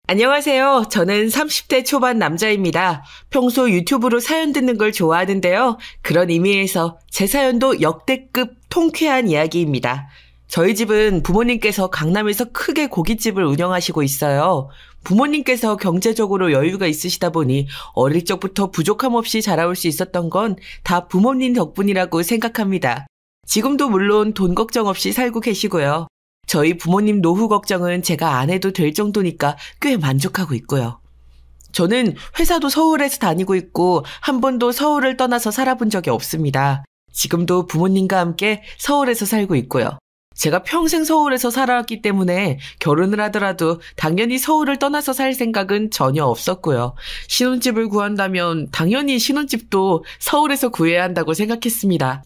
안녕하세요. 저는 30대 초반 남자입니다. 평소 유튜브로 사연 듣는 걸 좋아하는데요. 그런 의미에서 제 사연도 역대급 통쾌한 이야기입니다. 저희 집은 부모님께서 강남에서 크게 고깃집을 운영하시고 있어요. 부모님께서 경제적으로 여유가 있으시다 보니 어릴 적부터 부족함 없이 자라올 수 있었던 건 다 부모님 덕분이라고 생각합니다. 지금도 물론 돈 걱정 없이 살고 계시고요. 저희 부모님 노후 걱정은 제가 안 해도 될 정도니까 꽤 만족하고 있고요. 저는 회사도 서울에서 다니고 있고 한 번도 서울을 떠나서 살아본 적이 없습니다. 지금도 부모님과 함께 서울에서 살고 있고요. 제가 평생 서울에서 살아왔기 때문에 결혼을 하더라도 당연히 서울을 떠나서 살 생각은 전혀 없었고요. 신혼집을 구한다면 당연히 신혼집도 서울에서 구해야 한다고 생각했습니다.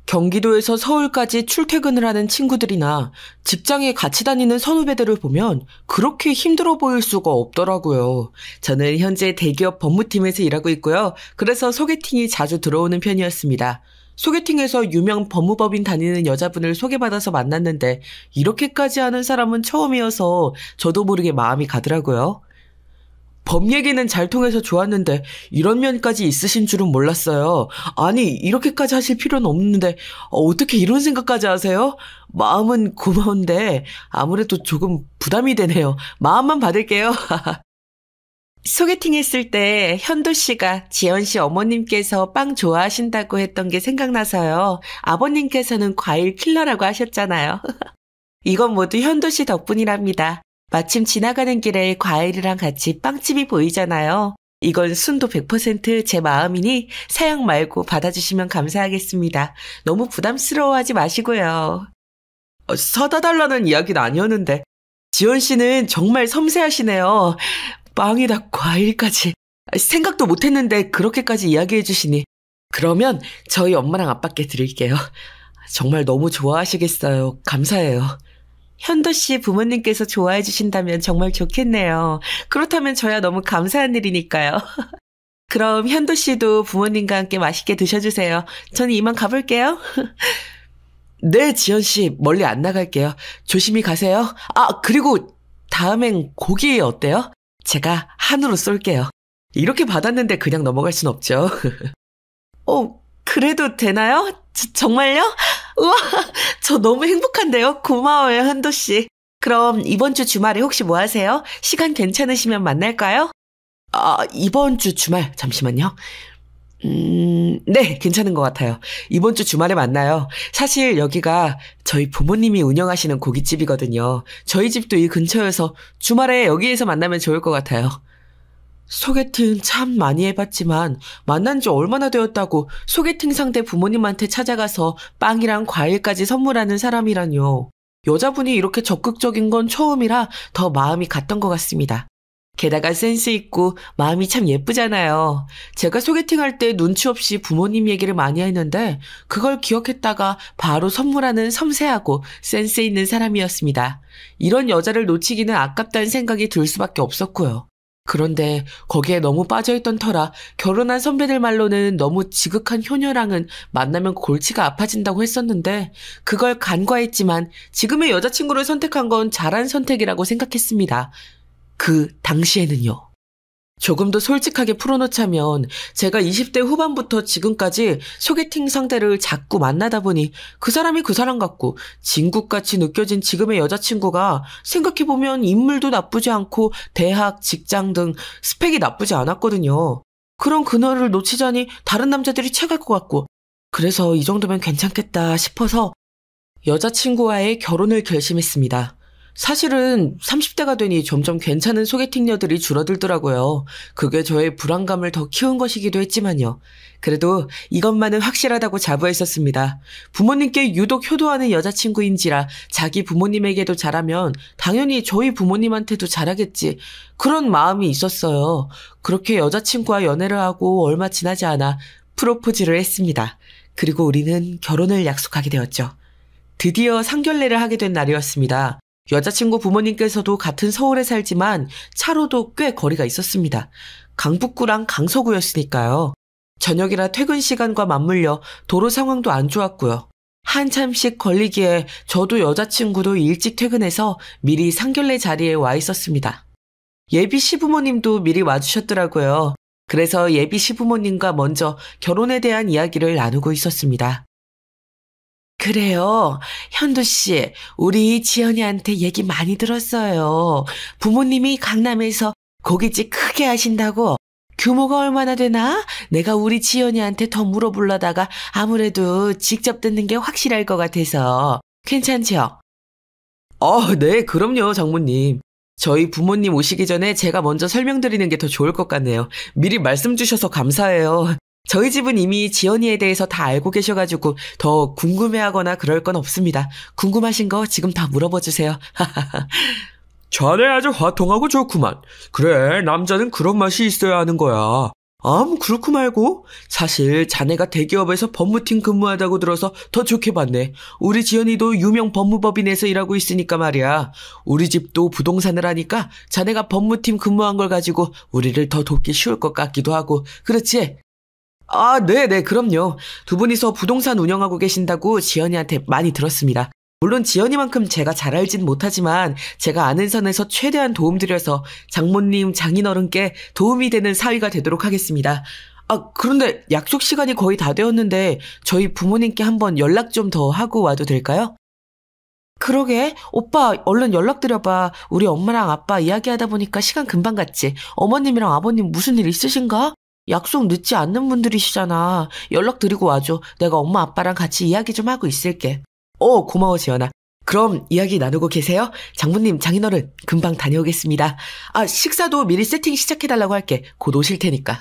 경기도에서 서울까지 출퇴근을 하는 친구들이나 직장에 같이 다니는 선후배들을 보면 그렇게 힘들어 보일 수가 없더라고요. 저는 현재 대기업 법무팀에서 일하고 있고요. 그래서 소개팅이 자주 들어오는 편이었습니다. 소개팅에서 유명 법무법인 다니는 여자분을 소개받아서 만났는데 이렇게까지 하는 사람은 처음이어서 저도 모르게 마음이 가더라고요. 법 얘기는 잘 통해서 좋았는데 이런 면까지 있으신 줄은 몰랐어요. 아니, 이렇게까지 하실 필요는 없는데 어떻게 이런 생각까지 하세요? 마음은 고마운데 아무래도 조금 부담이 되네요. 마음만 받을게요. 소개팅 했을 때 현도 씨가 지연 씨 어머님께서 빵 좋아하신다고 했던 게 생각나서요. 아버님께서는 과일 킬러라고 하셨잖아요. 이건 모두 현도 씨 덕분이랍니다. 마침 지나가는 길에 과일이랑 같이 빵집이 보이잖아요. 이건 순도 100% 제 마음이니 사양 말고 받아주시면 감사하겠습니다. 너무 부담스러워하지 마시고요. 사다 달라는 이야기는 아니었는데 지연 씨는 정말 섬세하시네요. 빵이다 과일까지. 생각도 못했는데 그렇게까지 이야기해 주시니. 그러면 저희 엄마랑 아빠께 드릴게요. 정말 너무 좋아하시겠어요. 감사해요. 현도 씨 부모님께서 좋아해 주신다면 정말 좋겠네요. 그렇다면 저야 너무 감사한 일이니까요. 그럼 현도 씨도 부모님과 함께 맛있게 드셔주세요. 저는 이만 가볼게요. 네, 지연 씨 멀리 안 나갈게요. 조심히 가세요. 그리고 다음엔 고기 어때요? 제가 한우로 쏠게요. 이렇게 받았는데 그냥 넘어갈 순 없죠. 그래도 되나요? 정말요? 우와, 저 너무 행복한데요? 고마워요, 현도씨. 그럼 이번 주 주말에 혹시 뭐 하세요? 시간 괜찮으시면 만날까요? 이번 주 주말, 잠시만요. 네, 괜찮은 것 같아요. 이번 주 주말에 만나요. 사실 여기가 저희 부모님이 운영하시는 고깃집이거든요. 저희 집도 이 근처여서 주말에 여기에서 만나면 좋을 것 같아요. 소개팅 참 많이 해봤지만 만난 지 얼마나 되었다고 소개팅 상대 부모님한테 찾아가서 빵이랑 과일까지 선물하는 사람이라뇨. 여자분이 이렇게 적극적인 건 처음이라 더 마음이 갔던 것 같습니다. 게다가 센스 있고 마음이 참 예쁘잖아요. 제가 소개팅할 때 눈치 없이 부모님 얘기를 많이 했는데 그걸 기억했다가 바로 선물하는 섬세하고 센스 있는 사람이었습니다. 이런 여자를 놓치기는 아깝다는 생각이 들 수밖에 없었고요. 그런데 거기에 너무 빠져있던 터라 결혼한 선배들 말로는 너무 지극한 효녀랑은 만나면 골치가 아파진다고 했었는데 그걸 간과했지만 지금의 여자친구를 선택한 건 잘한 선택이라고 생각했습니다. 그 당시에는요. 조금 더 솔직하게 풀어놓자면 제가 20대 후반부터 지금까지 소개팅 상대를 자꾸 만나다 보니 그 사람이 그 사람 같고 진국같이 느껴진 지금의 여자친구가 생각해보면 인물도 나쁘지 않고 대학, 직장 등 스펙이 나쁘지 않았거든요. 그런 그녀를 놓치자니 다른 남자들이 채갈 것 같고 그래서 이 정도면 괜찮겠다 싶어서 여자친구와의 결혼을 결심했습니다. 사실은 30대가 되니 점점 괜찮은 소개팅녀들이 줄어들더라고요. 그게 저의 불안감을 더 키운 것이기도 했지만요. 그래도 이것만은 확실하다고 자부했었습니다. 부모님께 유독 효도하는 여자친구인지라 자기 부모님에게도 잘하면 당연히 저희 부모님한테도 잘하겠지. 그런 마음이 있었어요. 그렇게 여자친구와 연애를 하고 얼마 지나지 않아 프로포즈를 했습니다. 그리고 우리는 결혼을 약속하게 되었죠. 드디어 상견례를 하게 된 날이었습니다. 여자친구 부모님께서도 같은 서울에 살지만 차로도 꽤 거리가 있었습니다. 강북구랑 강서구였으니까요. 저녁이라 퇴근 시간과 맞물려 도로 상황도 안 좋았고요. 한참씩 걸리기에 저도 여자친구도 일찍 퇴근해서 미리 상견례 자리에 와 있었습니다. 예비 시부모님도 미리 와주셨더라고요. 그래서 예비 시부모님과 먼저 결혼에 대한 이야기를 나누고 있었습니다. 그래요. 현도 씨, 우리 지연이한테 얘기 많이 들었어요. 부모님이 강남에서 고깃집 크게 하신다고. 규모가 얼마나 되나? 내가 우리 지연이한테 더 물어보려다가 아무래도 직접 듣는 게 확실할 것 같아서. 괜찮죠? 네, 그럼요, 장모님. 저희 부모님 오시기 전에 제가 먼저 설명드리는 게 더 좋을 것 같네요. 미리 말씀 주셔서 감사해요. 저희 집은 이미 지연이에 대해서 다 알고 계셔가지고 더 궁금해하거나 그럴 건 없습니다. 궁금하신 거 지금 다 물어봐 주세요. 자네 아주 화통하고 좋구만. 그래, 남자는 그런 맛이 있어야 하는 거야. 그렇고 말고 사실 자네가 대기업에서 법무팀 근무하다고 들어서 더 좋게 봤네. 우리 지연이도 유명 법무법인에서 일하고 있으니까 말이야. 우리 집도 부동산을 하니까 자네가 법무팀 근무한 걸 가지고 우리를 더 돕기 쉬울 것 같기도 하고. 그렇지? 네네, 그럼요. 두 분이서 부동산 운영하고 계신다고 지연이한테 많이 들었습니다. 물론 지연이만큼 제가 잘 알진 못하지만 제가 아는 선에서 최대한 도움드려서 장모님, 장인어른께 도움이 되는 사위가 되도록 하겠습니다. 그런데 약속 시간이 거의 다 되었는데 저희 부모님께 한번 연락 좀 더 하고 와도 될까요? 그러게, 오빠 얼른 연락드려봐. 우리 엄마랑 아빠 이야기하다 보니까 시간 금방 갔지. 어머님이랑 아버님 무슨 일 있으신가? 약속 늦지 않는 분들이시잖아. 연락드리고 와줘. 내가 엄마 아빠랑 같이 이야기 좀 하고 있을게. 고마워, 지연아. 그럼 이야기 나누고 계세요? 장모님, 장인어른, 금방 다녀오겠습니다. 식사도 미리 세팅 시작해달라고 할게. 곧 오실 테니까.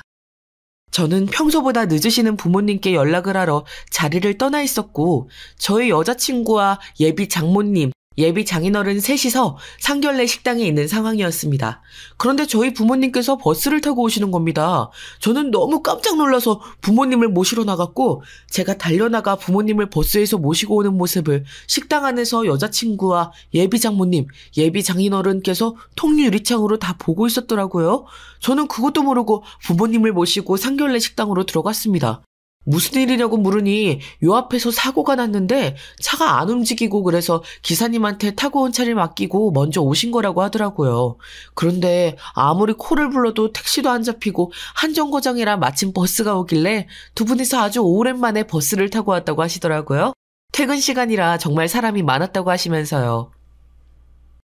저는 평소보다 늦으시는 부모님께 연락을 하러 자리를 떠나 있었고, 저희 여자친구와 예비 장모님, 예비 장인어른 셋이서 상결례 식당에 있는 상황이었습니다. 그런데 저희 부모님께서 버스를 타고 오시는 겁니다. 저는 너무 깜짝 놀라서 부모님을 모시러 나갔고, 제가 달려나가 부모님을 버스에서 모시고 오는 모습을 식당 안에서 여자친구와 예비 장모님, 예비 장인어른께서 통유리창으로 다 보고 있었더라고요. 저는 그것도 모르고 부모님을 모시고 상결례 식당으로 들어갔습니다. 무슨 일이냐고 물으니 요 앞에서 사고가 났는데 차가 안 움직이고 그래서 기사님한테 타고 온 차를 맡기고 먼저 오신 거라고 하더라고요. 그런데 아무리 코를 불러도 택시도 안 잡히고 한정거장이라 마침 버스가 오길래 두 분이서 아주 오랜만에 버스를 타고 왔다고 하시더라고요. 퇴근 시간이라 정말 사람이 많았다고 하시면서요.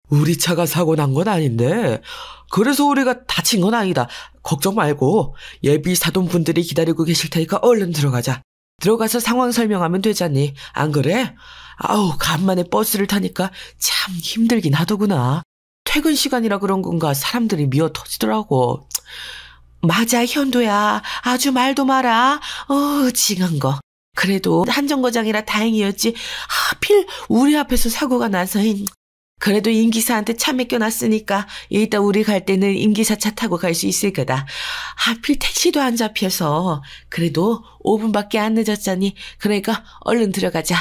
우리 차가 사고 난 건 아닌데 그래서 우리가 다친 건 아니다. 걱정 말고 예비 사돈분들이 기다리고 계실 테니까 얼른 들어가자. 들어가서 상황 설명하면 되잖니. 안 그래? 간만에 버스를 타니까 참 힘들긴 하더구나. 퇴근 시간이라 그런 건가 사람들이 미어 터지더라고. 맞아, 현도야. 아주 말도 마라. 징한 거. 그래도 한정거장이라 다행이었지. 하필 우리 앞에서 사고가 나서 그래도 임기사한테 차 맡겨놨으니까 이따 우리 갈 때는 임기사 차 타고 갈 수 있을 거다. 하필 택시도 안 잡혀서. 그래도 5분밖에 안 늦었잖니. 그러니까 얼른 들어가자.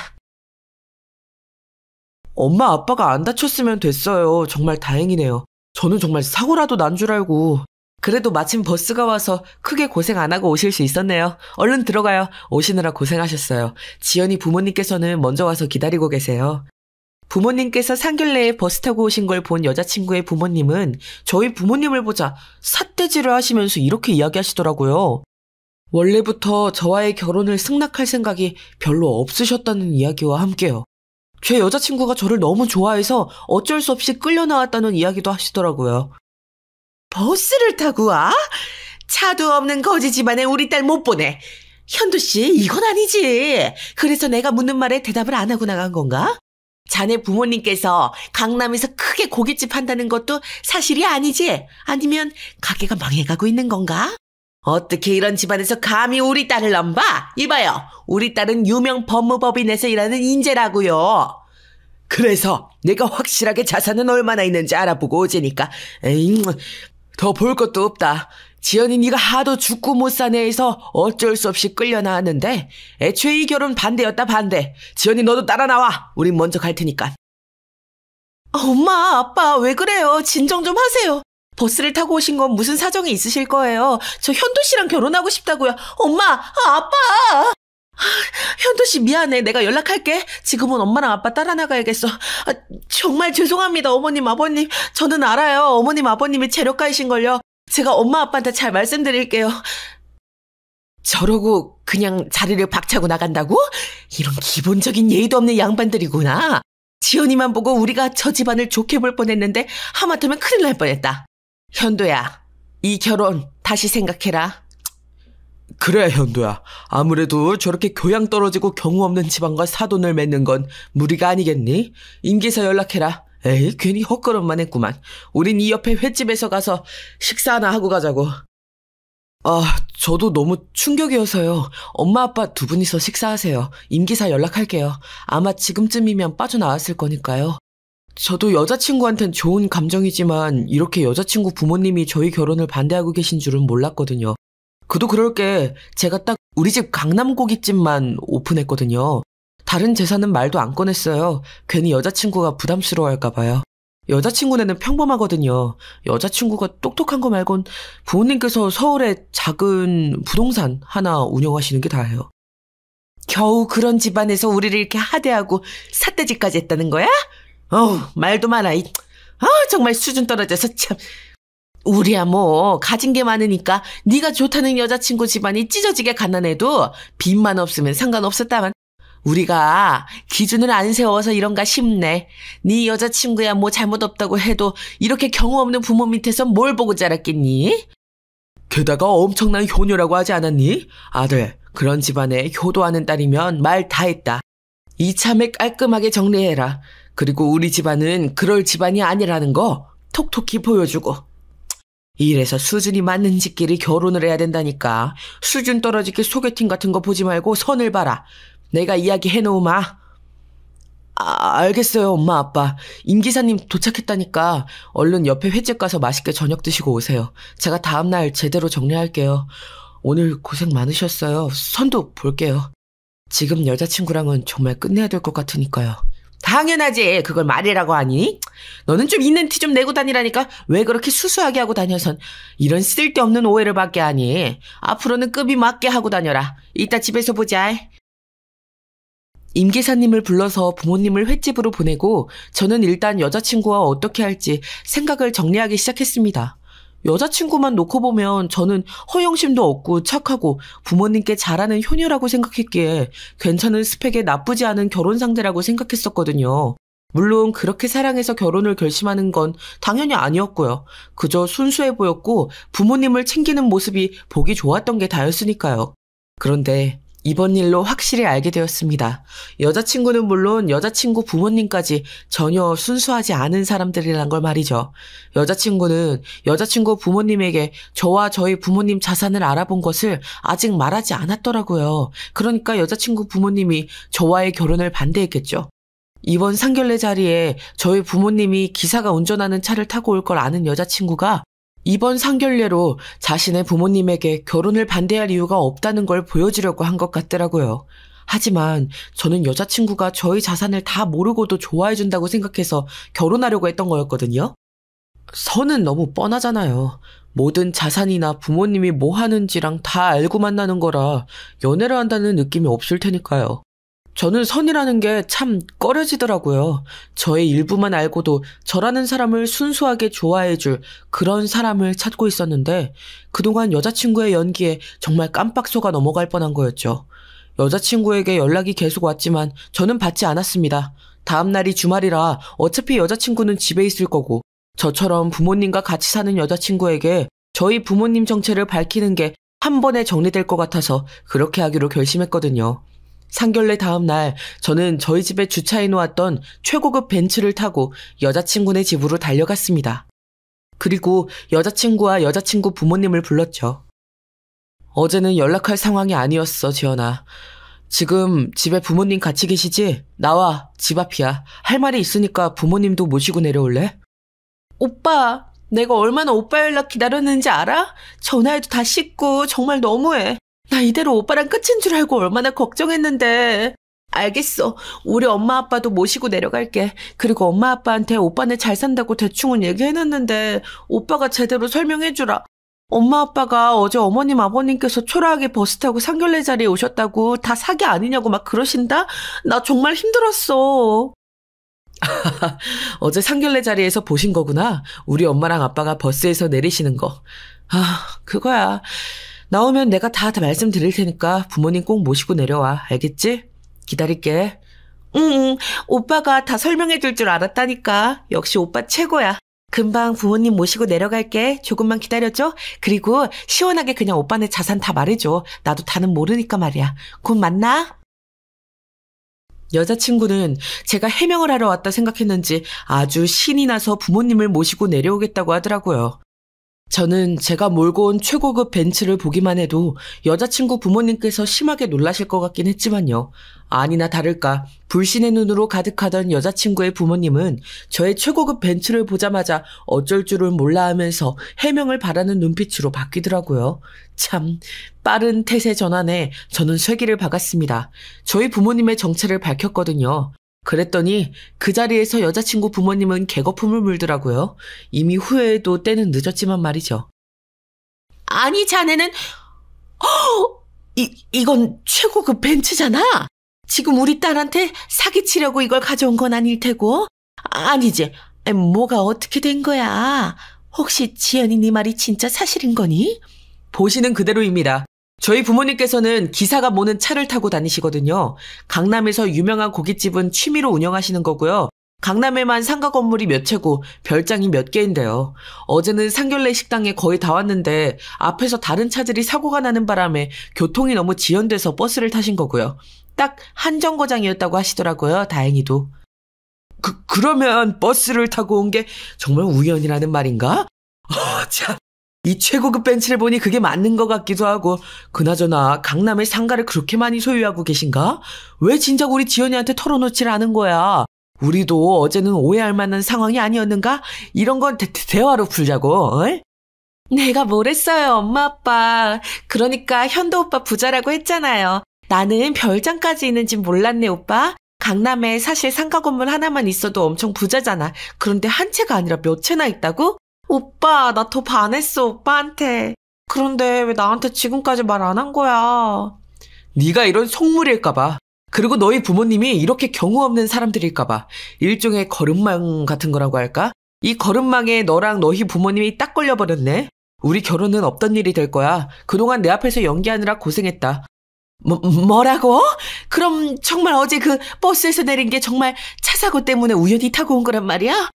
엄마 아빠가 안 다쳤으면 됐어요. 정말 다행이네요. 저는 정말 사고라도 난 줄 알고. 그래도 마침 버스가 와서 크게 고생 안 하고 오실 수 있었네요. 얼른 들어가요. 오시느라 고생하셨어요. 지연이 부모님께서는 먼저 와서 기다리고 계세요. 부모님께서 상결례에 버스 타고 오신 걸 본 여자친구의 부모님은 저희 부모님을 보자 삿대질을 하시면서 이렇게 이야기하시더라고요. 원래부터 저와의 결혼을 승낙할 생각이 별로 없으셨다는 이야기와 함께요. 제 여자친구가 저를 너무 좋아해서 어쩔 수 없이 끌려 나왔다는 이야기도 하시더라고요. 버스를 타고 와? 차도 없는 거지 집안에 우리 딸 못 보내. 현두씨, 이건 아니지. 그래서 내가 묻는 말에 대답을 안 하고 나간 건가? 자네 부모님께서 강남에서 크게 고깃집 한다는 것도 사실이 아니지? 아니면 가게가 망해가고 있는 건가? 어떻게 이런 집안에서 감히 우리 딸을 넘봐? 이봐요. 우리 딸은 유명 법무법인에서 일하는 인재라고요. 그래서 내가 확실하게 자산은 얼마나 있는지 알아보고 오자니까. 더 볼 것도 없다. 지연이 네가 하도 죽고 못 사네 해서 어쩔 수 없이 끌려 나왔는데 애초에 이 결혼 반대였다, 반대. 지연이 너도 따라 나와. 우린 먼저 갈 테니까. 엄마, 아빠 왜 그래요? 진정 좀 하세요. 버스를 타고 오신 건 무슨 사정이 있으실 거예요. 저 현도 씨랑 결혼하고 싶다고요. 엄마, 아빠. 현도씨 미안해. 내가 연락할게. 지금은 엄마랑 아빠 따라 나가야겠어. 정말 죄송합니다. 어머님, 아버님. 저는 알아요. 어머님, 아버님이 재력가이신걸요. 제가 엄마, 아빠한테 잘 말씀드릴게요. 저러고 그냥 자리를 박차고 나간다고? 이런 기본적인 예의도 없는 양반들이구나. 지연이만 보고 우리가 저 집안을 좋게 볼 뻔했는데 하마터면 큰일 날 뻔했다. 현도야, 이 결혼 다시 생각해라. 그래, 현도야. 아무래도 저렇게 교양 떨어지고 경우 없는 집안과 사돈을 맺는 건 무리가 아니겠니? 임기사 연락해라. 에이, 괜히 헛걸음만 했구만. 우린 이 옆에 횟집에서 가서 식사 하나 하고 가자고. 저도 너무 충격이어서요. 엄마, 아빠 두 분이서 식사하세요. 임기사 연락할게요. 아마 지금쯤이면 빠져나왔을 거니까요. 저도 여자친구한텐 좋은 감정이지만 이렇게 여자친구 부모님이 저희 결혼을 반대하고 계신 줄은 몰랐거든요. 그도 그럴 게 제가 딱 우리 집 강남고깃집만 오픈했거든요. 다른 재산은 말도 안 꺼냈어요. 괜히 여자친구가 부담스러워할까 봐요. 여자친구네는 평범하거든요. 여자친구가 똑똑한 거 말곤 부모님께서 서울에 작은 부동산 하나 운영하시는 게 다예요. 겨우 그런 집안에서 우리를 이렇게 하대하고 삿대질까지 했다는 거야? 말도 마라. 정말 수준 떨어져서 참. 우리야 뭐 가진 게 많으니까 네가 좋다는 여자친구 집안이 찢어지게 가난해도 빚만 없으면 상관없었다만 우리가 기준을 안 세워서 이런가 싶네. 네 여자친구야 뭐 잘못 없다고 해도 이렇게 경우 없는 부모 밑에서 뭘 보고 자랐겠니? 게다가 엄청난 효녀라고 하지 않았니? 아들, 그런 집안에 효도하는 딸이면 말 다 했다. 이참에 깔끔하게 정리해라. 그리고 우리 집안은 그럴 집안이 아니라는 거 톡톡히 보여주고. 이래서 수준이 맞는 집끼리 결혼을 해야 된다니까. 수준 떨어지게 소개팅 같은 거 보지 말고 선을 봐라. 내가 이야기해놓으마. 알겠어요, 엄마, 아빠. 임 기사님 도착했다니까 얼른 옆에 횟집 가서 맛있게 저녁 드시고 오세요. 제가 다음날 제대로 정리할게요. 오늘 고생 많으셨어요. 선도 볼게요. 지금 여자친구랑은 정말 끝내야 될 것 같으니까요. 당연하지. 그걸 말이라고 하니? 너는 좀 있는 티 좀 내고 다니라니까. 왜 그렇게 수수하게 하고 다녀선 이런 쓸데없는 오해를 받게 하니? 앞으로는 급이 맞게 하고 다녀라. 이따 집에서 보자. 임 기사님을 불러서 부모님을 횟집으로 보내고 저는 일단 여자친구와 어떻게 할지 생각을 정리하기 시작했습니다. 여자친구만 놓고 보면 저는 허영심도 없고 착하고 부모님께 잘하는 효녀라고 생각했기에 괜찮은 스펙에 나쁘지 않은 결혼 상대라고 생각했었거든요. 물론 그렇게 사랑해서 결혼을 결심하는 건 당연히 아니었고요. 그저 순수해 보였고 부모님을 챙기는 모습이 보기 좋았던 게 다였으니까요. 그런데 이번 일로 확실히 알게 되었습니다. 여자친구는 물론 여자친구 부모님까지 전혀 순수하지 않은 사람들이란 걸 말이죠. 여자친구는 여자친구 부모님에게 저와 저희 부모님 자산을 알아본 것을 아직 말하지 않았더라고요. 그러니까 여자친구 부모님이 저와의 결혼을 반대했겠죠. 이번 상견례 자리에 저희 부모님이 기사가 운전하는 차를 타고 올 걸 아는 여자친구가 이번 상견례로 자신의 부모님에게 결혼을 반대할 이유가 없다는 걸 보여주려고 한 것 같더라고요. 하지만 저는 여자친구가 저희 자산을 다 모르고도 좋아해준다고 생각해서 결혼하려고 했던 거였거든요. 선은 너무 뻔하잖아요. 모든 자산이나 부모님이 뭐 하는지랑 다 알고 만나는 거라 연애를 한다는 느낌이 없을 테니까요. 저는 선이라는 게 참 꺼려지더라고요. 저의 일부만 알고도 저라는 사람을 순수하게 좋아해줄 그런 사람을 찾고 있었는데 그동안 여자친구의 연기에 정말 깜빡 속아 넘어갈 뻔한 거였죠. 여자친구에게 연락이 계속 왔지만 저는 받지 않았습니다. 다음날이 주말이라 어차피 여자친구는 집에 있을 거고 저처럼 부모님과 같이 사는 여자친구에게 저희 부모님 정체를 밝히는 게 한 번에 정리될 것 같아서 그렇게 하기로 결심했거든요. 상견례 다음 날 저는 저희 집에 주차해 놓았던 최고급 벤츠를 타고 여자친구네 집으로 달려갔습니다. 그리고 여자친구와 여자친구 부모님을 불렀죠. 어제는 연락할 상황이 아니었어, 지연아. 지금 집에 부모님 같이 계시지? 나와, 집 앞이야. 할 말이 있으니까 부모님도 모시고 내려올래? 오빠, 내가 얼마나 오빠 연락 기다렸는지 알아? 전화해도 다 씻고 정말 너무해. 나 이대로 오빠랑 끝인 줄 알고 얼마나 걱정했는데. 알겠어. 우리 엄마 아빠도 모시고 내려갈게. 그리고 엄마 아빠한테 오빠네 잘 산다고 대충은 얘기해놨는데 오빠가 제대로 설명해주라. 엄마 아빠가 어제 어머님 아버님께서 초라하게 버스 타고 상견례 자리에 오셨다고 다 사기 아니냐고 막 그러신다? 나 정말 힘들었어. 어제 상견례 자리에서 보신 거구나. 우리 엄마랑 아빠가 버스에서 내리시는 거. 그거야. 나오면 내가 다 말씀드릴 테니까 부모님 꼭 모시고 내려와. 알겠지? 기다릴게. 응, 오빠가 다 설명해 줄 줄 알았다니까. 역시 오빠 최고야. 금방 부모님 모시고 내려갈게. 조금만 기다려줘. 그리고 시원하게 그냥 오빠네 자산 다 말해줘. 나도 다는 모르니까 말이야. 곧 만나. 여자친구는 제가 해명을 하러 왔다 생각했는지 아주 신이 나서 부모님을 모시고 내려오겠다고 하더라고요. 저는 제가 몰고 온 최고급 벤츠를 보기만 해도 여자친구 부모님께서 심하게 놀라실 것 같긴 했지만요. 아니나 다를까 불신의 눈으로 가득하던 여자친구의 부모님은 저의 최고급 벤츠를 보자마자 어쩔 줄을 몰라 하면서 해명을 바라는 눈빛으로 바뀌더라고요. 참 빠른 태세 전환에 저는 쇠기를 박았습니다. 저희 부모님의 정체를 밝혔거든요. 그랬더니 그 자리에서 여자친구 부모님은 개거품을 물더라고요. 이미 후회해도 때는 늦었지만 말이죠. 아니 자네는 이건 최고급 벤츠잖아. 지금 우리 딸한테 사기치려고 이걸 가져온 건 아닐 테고. 아니지. 뭐가 어떻게 된 거야. 혹시 지연이 네 말이 진짜 사실인 거니? 보시는 그대로입니다. 저희 부모님께서는 기사가 모는 차를 타고 다니시거든요. 강남에서 유명한 고깃집은 취미로 운영하시는 거고요. 강남에만 상가 건물이 몇 채고 별장이 몇 개인데요. 어제는 상견례 식당에 거의 다 왔는데 앞에서 다른 차들이 사고가 나는 바람에 교통이 너무 지연돼서 버스를 타신 거고요. 딱 한 정거장이었다고 하시더라고요. 다행히도. 그러면 버스를 타고 온 게 정말 우연이라는 말인가? 참. 이 최고급 벤츠를 보니 그게 맞는 것 같기도 하고 그나저나 강남에 상가를 그렇게 많이 소유하고 계신가? 왜 진작 우리 지연이한테 털어놓질 않은 거야? 우리도 어제는 오해할 만한 상황이 아니었는가? 이런 건 대화로 풀자고. 어이? 내가 뭘 했어요, 엄마 아빠. 그러니까 현도 오빠 부자라고 했잖아요. 나는 별장까지 있는지 몰랐네, 오빠. 강남에 사실 상가 건물 하나만 있어도 엄청 부자잖아. 그런데 한 채가 아니라 몇 채나 있다고? 오빠, 나 더 반했어, 오빠한테. 그런데 왜 나한테 지금까지 말 안 한 거야? 네가 이런 속물일까봐. 그리고 너희 부모님이 이렇게 경우 없는 사람들일까봐. 일종의 거름망 같은 거라고 할까? 이 거름망에 너랑 너희 부모님이 딱 걸려버렸네. 우리 결혼은 없던 일이 될 거야. 그동안 내 앞에서 연기하느라 고생했다. 뭐라고? 그럼 정말 어제 그 버스에서 내린 게 정말 차 사고 때문에 우연히 타고 온 거란 말이야?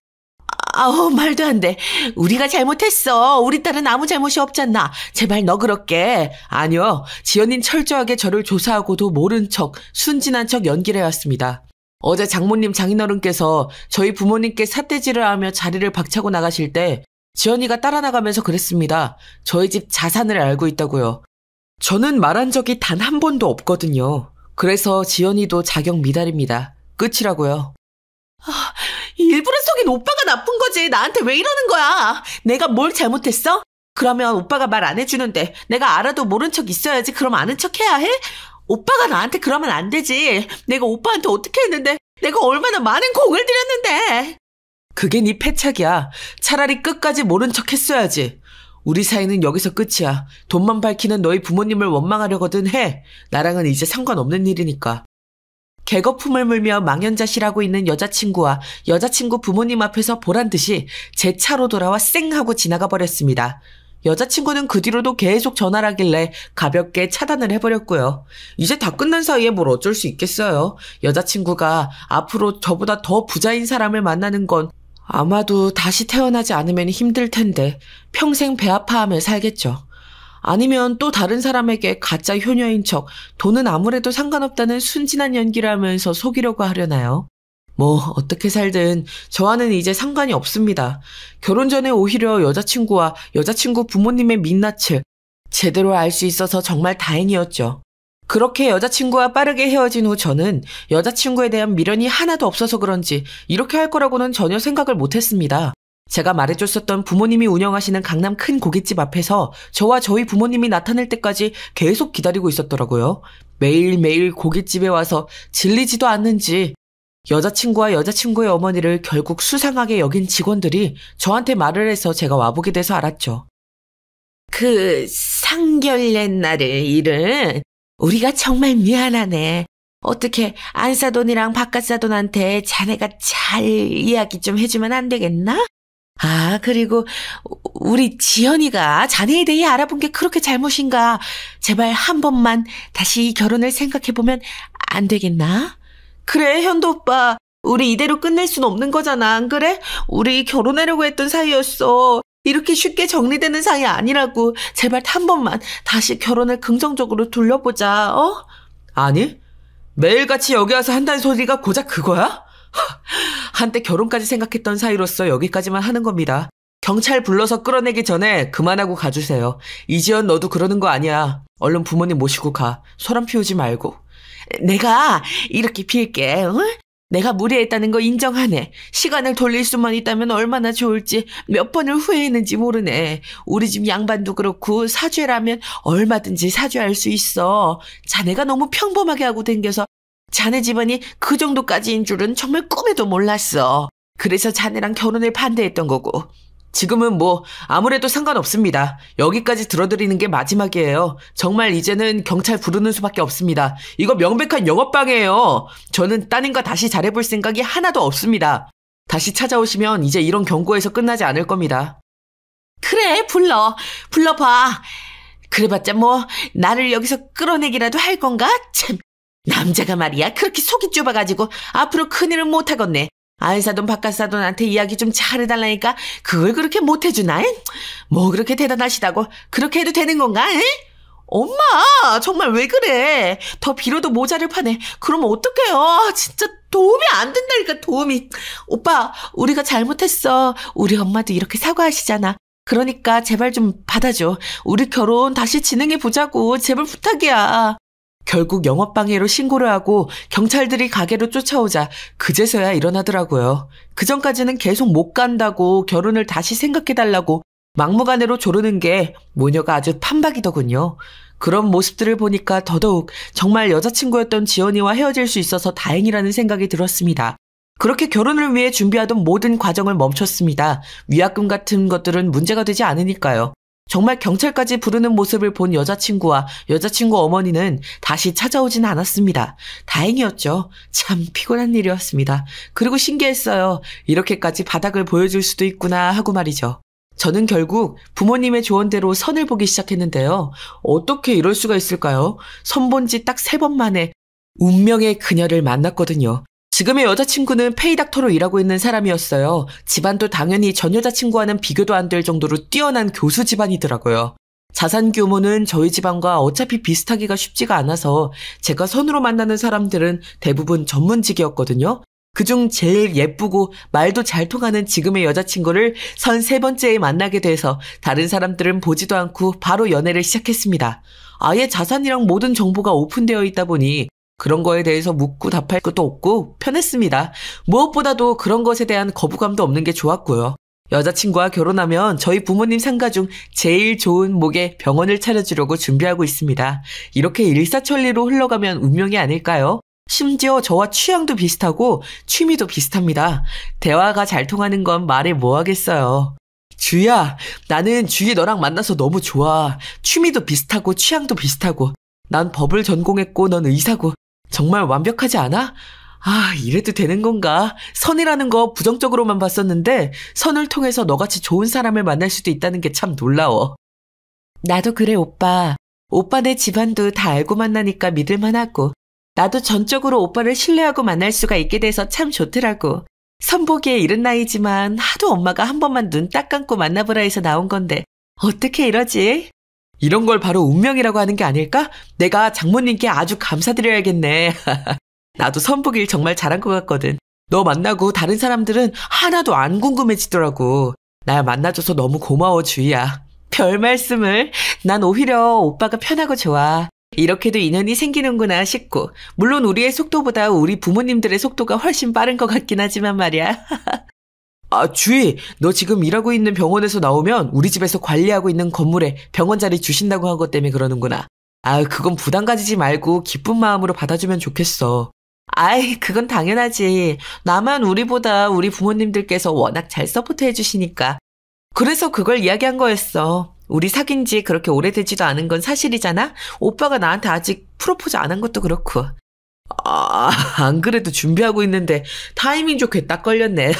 말도 안 돼. 우리가 잘못했어. 우리 딸은 아무 잘못이 없잖아. 제발 너 그렇게. 아니요. 지연이는 철저하게 저를 조사하고도 모른 척, 순진한 척 연기를 해왔습니다. 어제 장모님 장인어른께서 저희 부모님께 삿대질을 하며 자리를 박차고 나가실 때 지연이가 따라 나가면서 그랬습니다. 저희 집 자산을 알고 있다고요. 저는 말한 적이 단 한 번도 없거든요. 그래서 지연이도 자격 미달입니다. 끝이라고요. 일부러 속인 오빠가 나쁜 거지. 나한테 왜 이러는 거야? 내가 뭘 잘못했어? 그러면 오빠가 말 안 해주는데 내가 알아도 모른 척 있어야지. 그럼 아는 척 해야 해? 오빠가 나한테 그러면 안 되지. 내가 오빠한테 어떻게 했는데 내가 얼마나 많은 공을 들였는데. 그게 네 패착이야. 차라리 끝까지 모른 척 했어야지. 우리 사이는 여기서 끝이야. 돈만 밝히는 너희 부모님을 원망하려거든 해. 나랑은 이제 상관없는 일이니까. 개거품을 물며 망연자실하고 있는 여자친구와 여자친구 부모님 앞에서 보란듯이 제 차로 돌아와 쌩 하고 지나가 버렸습니다. 여자친구는 그 뒤로도 계속 전화를 하길래 가볍게 차단을 해버렸고요. 이제 다 끝난 사이에 뭘 어쩔 수 있겠어요. 여자친구가 앞으로 저보다 더 부자인 사람을 만나는 건 아마도 다시 태어나지 않으면 힘들 텐데 평생 배 아파하며 살겠죠. 아니면 또 다른 사람에게 가짜 효녀인 척 돈은 아무래도 상관없다는 순진한 연기를 하면서 속이려고 하려나요? 뭐 어떻게 살든 저와는 이제 상관이 없습니다. 결혼 전에 오히려 여자친구와 여자친구 부모님의 민낯을 제대로 알 수 있어서 정말 다행이었죠. 그렇게 여자친구와 빠르게 헤어진 후 저는 여자친구에 대한 미련이 하나도 없어서 그런지 이렇게 할 거라고는 전혀 생각을 못했습니다. 제가 말해줬었던 부모님이 운영하시는 강남 큰 고깃집 앞에서 저와 저희 부모님이 나타날 때까지 계속 기다리고 있었더라고요. 매일매일 고깃집에 와서 질리지도 않는지 여자친구와 여자친구의 어머니를 결국 수상하게 여긴 직원들이 저한테 말을 해서 제가 와보게 돼서 알았죠. 그 상견례 날을 일은 우리가 정말 미안하네. 어떻게 안사돈이랑 박가사돈한테 자네가 잘 이야기 좀 해주면 안 되겠나? 아, 그리고 우리 지연이가 자네에 대해 알아본 게 그렇게 잘못인가? 제발 한 번만 다시 이 결혼을 생각해보면 안 되겠나? 그래, 현도 오빠. 우리 이대로 끝낼 순 없는 거잖아, 안 그래? 우리 결혼하려고 했던 사이였어. 이렇게 쉽게 정리되는 사이 아니라고. 제발 한 번만 다시 결혼을 긍정적으로 돌려보자, 어? 아니, 매일같이 여기 와서 한다는 소리가 고작 그거야? 한때 결혼까지 생각했던 사이로서 여기까지만 하는 겁니다. 경찰 불러서 끌어내기 전에 그만하고 가주세요. 이지연 너도 그러는 거 아니야. 얼른 부모님 모시고 가. 소란 피우지 말고. 내가 이렇게 빌게, 응? 내가 무리했다는 거 인정하네. 시간을 돌릴 수만 있다면 얼마나 좋을지 몇 번을 후회했는지 모르네. 우리 집 양반도 그렇고 사죄라면 얼마든지 사죄할 수 있어. 자네가 너무 평범하게 하고 댕겨서 자네 집안이 그 정도까지인 줄은 정말 꿈에도 몰랐어. 그래서 자네랑 결혼을 반대했던 거고. 지금은 뭐 아무래도 상관없습니다. 여기까지 들어드리는 게 마지막이에요. 정말 이제는 경찰 부르는 수밖에 없습니다. 이거 명백한 영업방해예요. 저는 따님과 다시 잘해볼 생각이 하나도 없습니다. 다시 찾아오시면 이제 이런 경고에서 끝나지 않을 겁니다. 그래, 불러봐. 그래봤자 뭐 나를 여기서 끌어내기라도 할 건가? 참, 남자가 말이야 그렇게 속이 좁아가지고 앞으로 큰일은 못하겠네. 안사돈 박가사돈한테 이야기 좀 잘해달라니까 그걸 그렇게 못해주나? 뭐 그렇게 대단하시다고 그렇게 해도 되는 건가? 에? 엄마 정말 왜 그래? 더 빌어도 모자를 파네. 그러면 어떡해요? 진짜 도움이 안 된다니까 도움이. 오빠 우리가 잘못했어. 우리 엄마도 이렇게 사과하시잖아. 그러니까 제발 좀 받아줘. 우리 결혼 다시 진행해보자고. 제발 부탁이야. 결국 영업방해로 신고를 하고 경찰들이 가게로 쫓아오자 그제서야 일어나더라고요. 그전까지는 계속 못 간다고 결혼을 다시 생각해달라고 막무가내로 조르는 게 모녀가 아주 판박이더군요. 그런 모습들을 보니까 더더욱 정말 여자친구였던 지연이와 헤어질 수 있어서 다행이라는 생각이 들었습니다. 그렇게 결혼을 위해 준비하던 모든 과정을 멈췄습니다. 위약금 같은 것들은 문제가 되지 않으니까요. 정말 경찰까지 부르는 모습을 본 여자친구와 여자친구 어머니는 다시 찾아오진 않았습니다. 다행이었죠. 참 피곤한 일이었습니다. 그리고 신기했어요. 이렇게까지 바닥을 보여줄 수도 있구나 하고 말이죠. 저는 결국 부모님의 조언대로 선을 보기 시작했는데요. 어떻게 이럴 수가 있을까요? 선 본 지 딱 3번 만에 운명의 그녀를 만났거든요. 지금의 여자친구는 페이닥터로 일하고 있는 사람이었어요. 집안도 당연히 전 여자친구와는 비교도 안 될 정도로 뛰어난 교수 집안이더라고요. 자산 규모는 저희 집안과 어차피 비슷하기가 쉽지가 않아서 제가 선으로 만나는 사람들은 대부분 전문직이었거든요. 그중 제일 예쁘고 말도 잘 통하는 지금의 여자친구를 선 3번째에 만나게 돼서 다른 사람들은 보지도 않고 바로 연애를 시작했습니다. 아예 자산이랑 모든 정보가 오픈되어 있다 보니 그런 거에 대해서 묻고 답할 것도 없고 편했습니다. 무엇보다도 그런 것에 대한 거부감도 없는 게 좋았고요. 여자친구와 결혼하면 저희 부모님 상가 중 제일 좋은 목에 병원을 차려주려고 준비하고 있습니다. 이렇게 일사천리로 흘러가면 운명이 아닐까요? 심지어 저와 취향도 비슷하고 취미도 비슷합니다. 대화가 잘 통하는 건 말해 뭐 하겠어요. 주희야, 나는 주희 너랑 만나서 너무 좋아. 취미도 비슷하고 취향도 비슷하고. 난 법을 전공했고 넌 의사고. 정말 완벽하지 않아? 아, 이래도 되는 건가? 선이라는 거 부정적으로만 봤었는데 선을 통해서 너같이 좋은 사람을 만날 수도 있다는 게 참 놀라워. 나도 그래, 오빠. 오빠네 집안도 다 알고 만나니까 믿을만하고 나도 전적으로 오빠를 신뢰하고 만날 수가 있게 돼서 참 좋더라고. 선보기에 이른 나이지만 하도 엄마가 한 번만 눈 딱 감고 만나보라 해서 나온 건데 어떻게 이러지? 이런 걸 바로 운명이라고 하는 게 아닐까? 내가 장모님께 아주 감사드려야겠네. 나도 선보길 정말 잘한 것 같거든. 너 만나고 다른 사람들은 하나도 안 궁금해지더라고. 날 만나줘서 너무 고마워, 주희야. 별 말씀을. 난 오히려 오빠가 편하고 좋아. 이렇게도 인연이 생기는구나 싶고 물론 우리의 속도보다 우리 부모님들의 속도가 훨씬 빠른 것 같긴 하지만 말이야. 아, 주희, 너 지금 일하고 있는 병원에서 나오면 우리 집에서 관리하고 있는 건물에 병원 자리 주신다고 한 것 때문에 그러는구나. 아, 그건 부담 가지지 말고 기쁜 마음으로 받아주면 좋겠어. 아이, 그건 당연하지. 나만 우리보다 우리 부모님들께서 워낙 잘 서포트 해주시니까. 그래서 그걸 이야기한 거였어. 우리 사귄 지 그렇게 오래되지도 않은 건 사실이잖아? 오빠가 나한테 아직 프로포즈 안 한 것도 그렇고. 안 그래도 준비하고 있는데 타이밍 좋게 딱 걸렸네.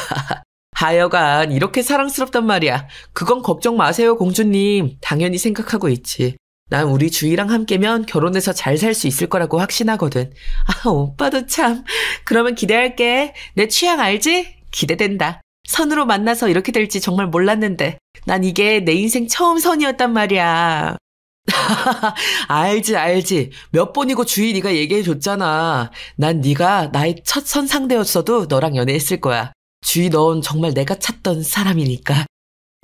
하여간 이렇게 사랑스럽단 말이야. 그건 걱정 마세요, 공주님. 당연히 생각하고 있지. 난 우리 주희랑 함께면 결혼해서 잘 살 수 있을 거라고 확신하거든. 오빠도 참. 그러면 기대할게. 내 취향 알지? 기대된다. 선으로 만나서 이렇게 될지 정말 몰랐는데 난 이게 내 인생 처음 선이었단 말이야. 알지. 몇 번이고 주희 네가 얘기해줬잖아. 난 네가 나의 첫 선 상대였어도 너랑 연애했을 거야. 주희 넌 정말 내가 찾던 사람이니까.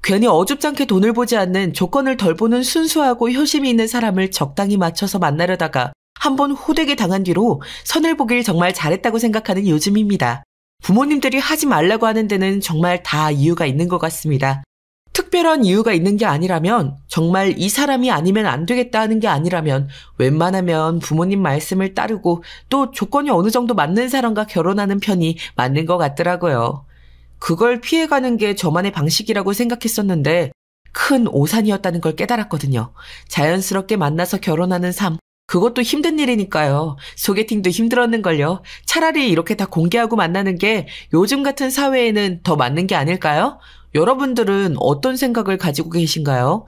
괜히 어줍잖게 돈을 보지 않는 조건을 덜 보는 순수하고 효심이 있는 사람을 적당히 맞춰서 만나려다가 한번 호되게 당한 뒤로 선을 보길 정말 잘했다고 생각하는 요즘입니다. 부모님들이 하지 말라고 하는 데는 정말 다 이유가 있는 것 같습니다. 특별한 이유가 있는 게 아니라면, 정말 이 사람이 아니면 안 되겠다 하는 게 아니라면 웬만하면 부모님 말씀을 따르고 또 조건이 어느 정도 맞는 사람과 결혼하는 편이 맞는 것 같더라고요. 그걸 피해가는 게 저만의 방식이라고 생각했었는데 큰 오산이었다는 걸 깨달았거든요. 자연스럽게 만나서 결혼하는 삶, 그것도 힘든 일이니까요. 소개팅도 힘들었는걸요. 차라리 이렇게 다 공개하고 만나는 게 요즘 같은 사회에는 더 맞는 게 아닐까요? 여러분들은 어떤 생각을 가지고 계신가요?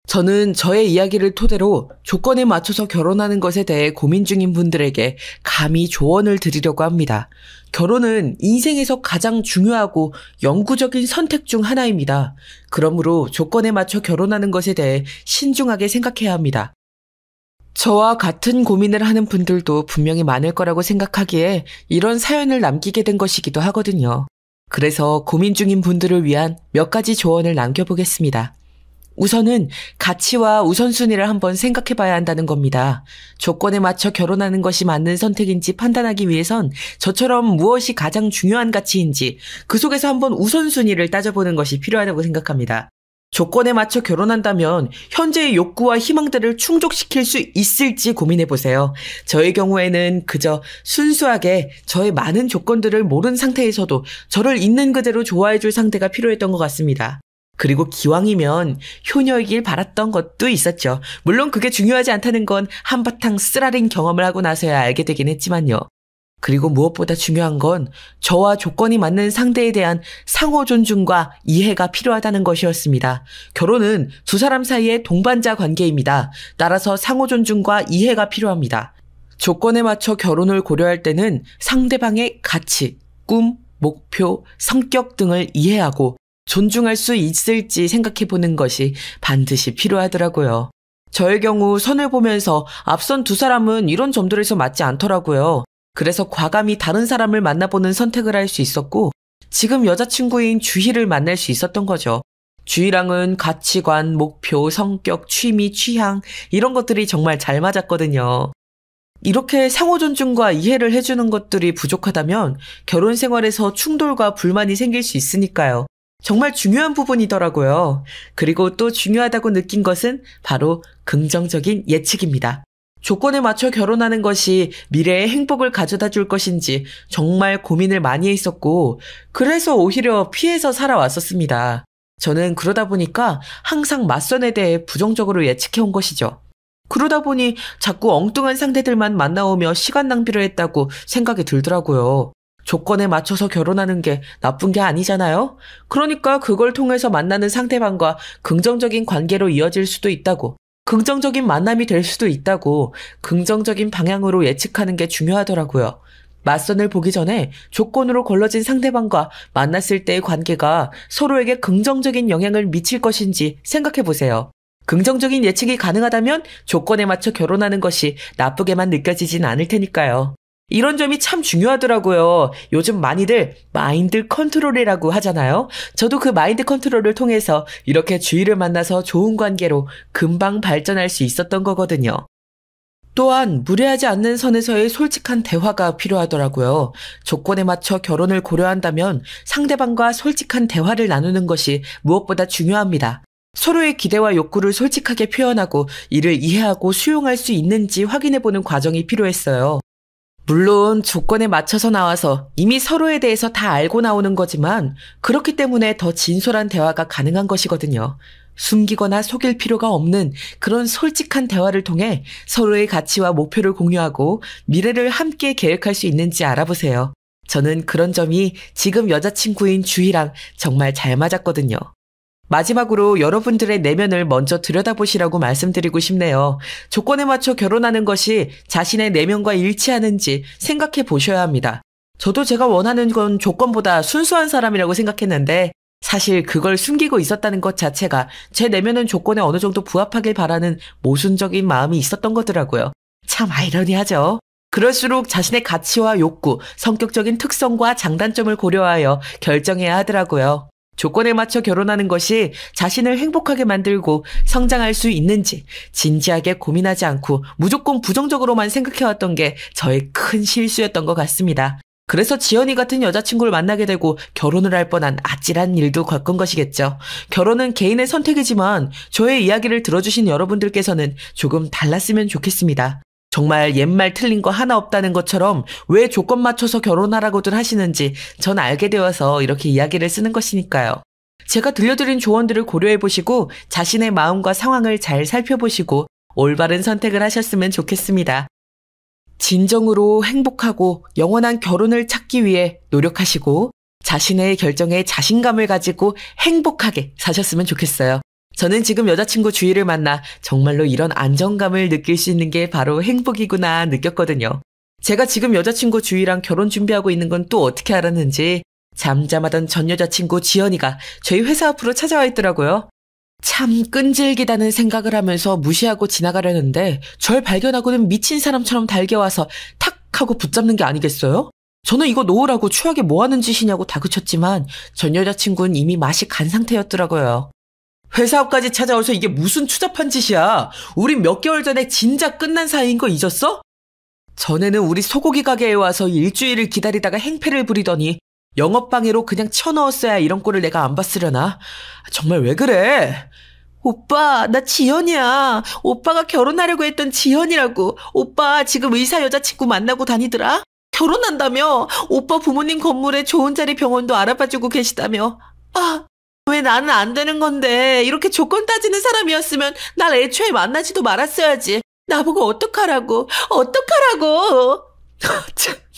저는 저의 이야기를 토대로 조건에 맞춰서 결혼하는 것에 대해 고민 중인 분들에게 감히 조언을 드리려고 합니다. 결혼은 인생에서 가장 중요하고 영구적인 선택 중 하나입니다. 그러므로 조건에 맞춰 결혼하는 것에 대해 신중하게 생각해야 합니다. 저와 같은 고민을 하는 분들도 분명히 많을 거라고 생각하기에 이런 사연을 남기게 된 것이기도 하거든요. 그래서 고민 중인 분들을 위한 몇 가지 조언을 남겨보겠습니다. 우선은 가치와 우선순위를 한번 생각해 봐야 한다는 겁니다. 조건에 맞춰 결혼하는 것이 맞는 선택인지 판단하기 위해선 저처럼 무엇이 가장 중요한 가치인지 그 속에서 한번 우선순위를 따져보는 것이 필요하다고 생각합니다. 조건에 맞춰 결혼한다면 현재의 욕구와 희망들을 충족시킬 수 있을지 고민해보세요. 저의 경우에는 그저 순수하게 저의 많은 조건들을 모른 상태에서도 저를 있는 그대로 좋아해줄 상대가 필요했던 것 같습니다. 그리고 기왕이면 효녀이길 바랐던 것도 있었죠. 물론 그게 중요하지 않다는 건 한바탕 쓰라린 경험을 하고 나서야 알게 되긴 했지만요. 그리고 무엇보다 중요한 건 저와 조건이 맞는 상대에 대한 상호 존중과 이해가 필요하다는 것이었습니다. 결혼은 두 사람 사이의 동반자 관계입니다. 따라서 상호 존중과 이해가 필요합니다. 조건에 맞춰 결혼을 고려할 때는 상대방의 가치, 꿈, 목표, 성격 등을 이해하고 존중할 수 있을지 생각해보는 것이 반드시 필요하더라고요. 저의 경우 선을 보면서 앞선 두 사람은 이런 점들에서 맞지 않더라고요. 그래서 과감히 다른 사람을 만나보는 선택을 할 수 있었고 지금 여자친구인 주희를 만날 수 있었던 거죠. 주희랑은 가치관, 목표, 성격, 취미, 취향 이런 것들이 정말 잘 맞았거든요. 이렇게 상호 존중과 이해를 해주는 것들이 부족하다면 결혼 생활에서 충돌과 불만이 생길 수 있으니까요. 정말 중요한 부분이더라고요. 그리고 또 중요하다고 느낀 것은 바로 긍정적인 예측입니다. 조건에 맞춰 결혼하는 것이 미래의 행복을 가져다 줄 것인지 정말 고민을 많이 했었고 그래서 오히려 피해서 살아왔었습니다. 저는 그러다 보니까 항상 맞선에 대해 부정적으로 예측해온 것이죠. 그러다 보니 자꾸 엉뚱한 상대들만 만나오며 시간 낭비를 했다고 생각이 들더라고요. 조건에 맞춰서 결혼하는 게 나쁜 게 아니잖아요? 그러니까 그걸 통해서 만나는 상대방과 긍정적인 관계로 이어질 수도 있다고, 긍정적인 만남이 될 수도 있다고 긍정적인 방향으로 예측하는 게 중요하더라고요. 맞선을 보기 전에 조건으로 걸러진 상대방과 만났을 때의 관계가 서로에게 긍정적인 영향을 미칠 것인지 생각해 보세요. 긍정적인 예측이 가능하다면 조건에 맞춰 결혼하는 것이 나쁘게만 느껴지진 않을 테니까요. 이런 점이 참 중요하더라고요. 요즘 많이들 마인드 컨트롤이라고 하잖아요. 저도 그 마인드 컨트롤을 통해서 이렇게 주위를 만나서 좋은 관계로 금방 발전할 수 있었던 거거든요. 또한 무례하지 않는 선에서의 솔직한 대화가 필요하더라고요. 조건에 맞춰 결혼을 고려한다면 상대방과 솔직한 대화를 나누는 것이 무엇보다 중요합니다. 서로의 기대와 욕구를 솔직하게 표현하고 이를 이해하고 수용할 수 있는지 확인해보는 과정이 필요했어요. 물론 조건에 맞춰서 나와서 이미 서로에 대해서 다 알고 나오는 거지만 그렇기 때문에 더 진솔한 대화가 가능한 것이거든요. 숨기거나 속일 필요가 없는 그런 솔직한 대화를 통해 서로의 가치와 목표를 공유하고 미래를 함께 계획할 수 있는지 알아보세요. 저는 그런 점이 지금 여자친구인 주희랑 정말 잘 맞았거든요. 마지막으로 여러분들의 내면을 먼저 들여다보시라고 말씀드리고 싶네요. 조건에 맞춰 결혼하는 것이 자신의 내면과 일치하는지 생각해 보셔야 합니다. 저도 제가 원하는 건 조건보다 순수한 사람이라고 생각했는데 사실 그걸 숨기고 있었다는 것 자체가 제 내면은 조건에 어느 정도 부합하길 바라는 모순적인 마음이 있었던 거더라고요. 참 아이러니하죠. 그럴수록 자신의 가치와 욕구, 성격적인 특성과 장단점을 고려하여 결정해야 하더라고요. 조건에 맞춰 결혼하는 것이 자신을 행복하게 만들고 성장할 수 있는지 진지하게 고민하지 않고 무조건 부정적으로만 생각해왔던 게 저의 큰 실수였던 것 같습니다. 그래서 지연이 같은 여자친구를 만나게 되고 결혼을 할 뻔한 아찔한 일도 겪은 것이겠죠. 결혼은 개인의 선택이지만 저의 이야기를 들어주신 여러분들께서는 조금 달랐으면 좋겠습니다. 정말 옛말 틀린 거 하나 없다는 것처럼 왜 조건 맞춰서 결혼하라고들 하시는지 전 알게 되어서 이렇게 이야기를 쓰는 것이니까요. 제가 들려드린 조언들을 고려해보시고 자신의 마음과 상황을 잘 살펴보시고 올바른 선택을 하셨으면 좋겠습니다. 진정으로 행복하고 영원한 결혼을 찾기 위해 노력하시고 자신의 결정에 자신감을 가지고 행복하게 사셨으면 좋겠어요. 저는 지금 여자친구 주희를 만나 정말로 이런 안정감을 느낄 수 있는 게 바로 행복이구나 느꼈거든요. 제가 지금 여자친구 주희랑 결혼 준비하고 있는 건 또 어떻게 알았는지 잠잠하던 전 여자친구 지연이가 저희 회사 앞으로 찾아와 있더라고요. 참 끈질기다는 생각을 하면서 무시하고 지나가려는데 절 발견하고는 미친 사람처럼 달겨와서 탁 하고 붙잡는 게 아니겠어요? 저는 이거 놓으라고 추하게 뭐 하는 짓이냐고 다그쳤지만 전 여자친구는 이미 맛이 간 상태였더라고요. 회사 앞까지 찾아와서 이게 무슨 추잡한 짓이야. 우린 몇 개월 전에 진작 끝난 사이인 거 잊었어? 전에는 우리 소고기 가게에 와서 일주일을 기다리다가 행패를 부리더니 영업방해로 그냥 쳐넣었어야 이런 꼴을 내가 안 봤으려나? 정말 왜 그래? 오빠, 나 지연이야. 오빠가 결혼하려고 했던 지연이라고. 오빠 지금 의사 여자친구 만나고 다니더라? 결혼한다며? 오빠 부모님 건물에 좋은 자리 병원도 알아봐주고 계시다며? 아, 왜 나는 안 되는 건데. 이렇게 조건 따지는 사람이었으면 날 애초에 만나지도 말았어야지. 나보고 어떡하라고.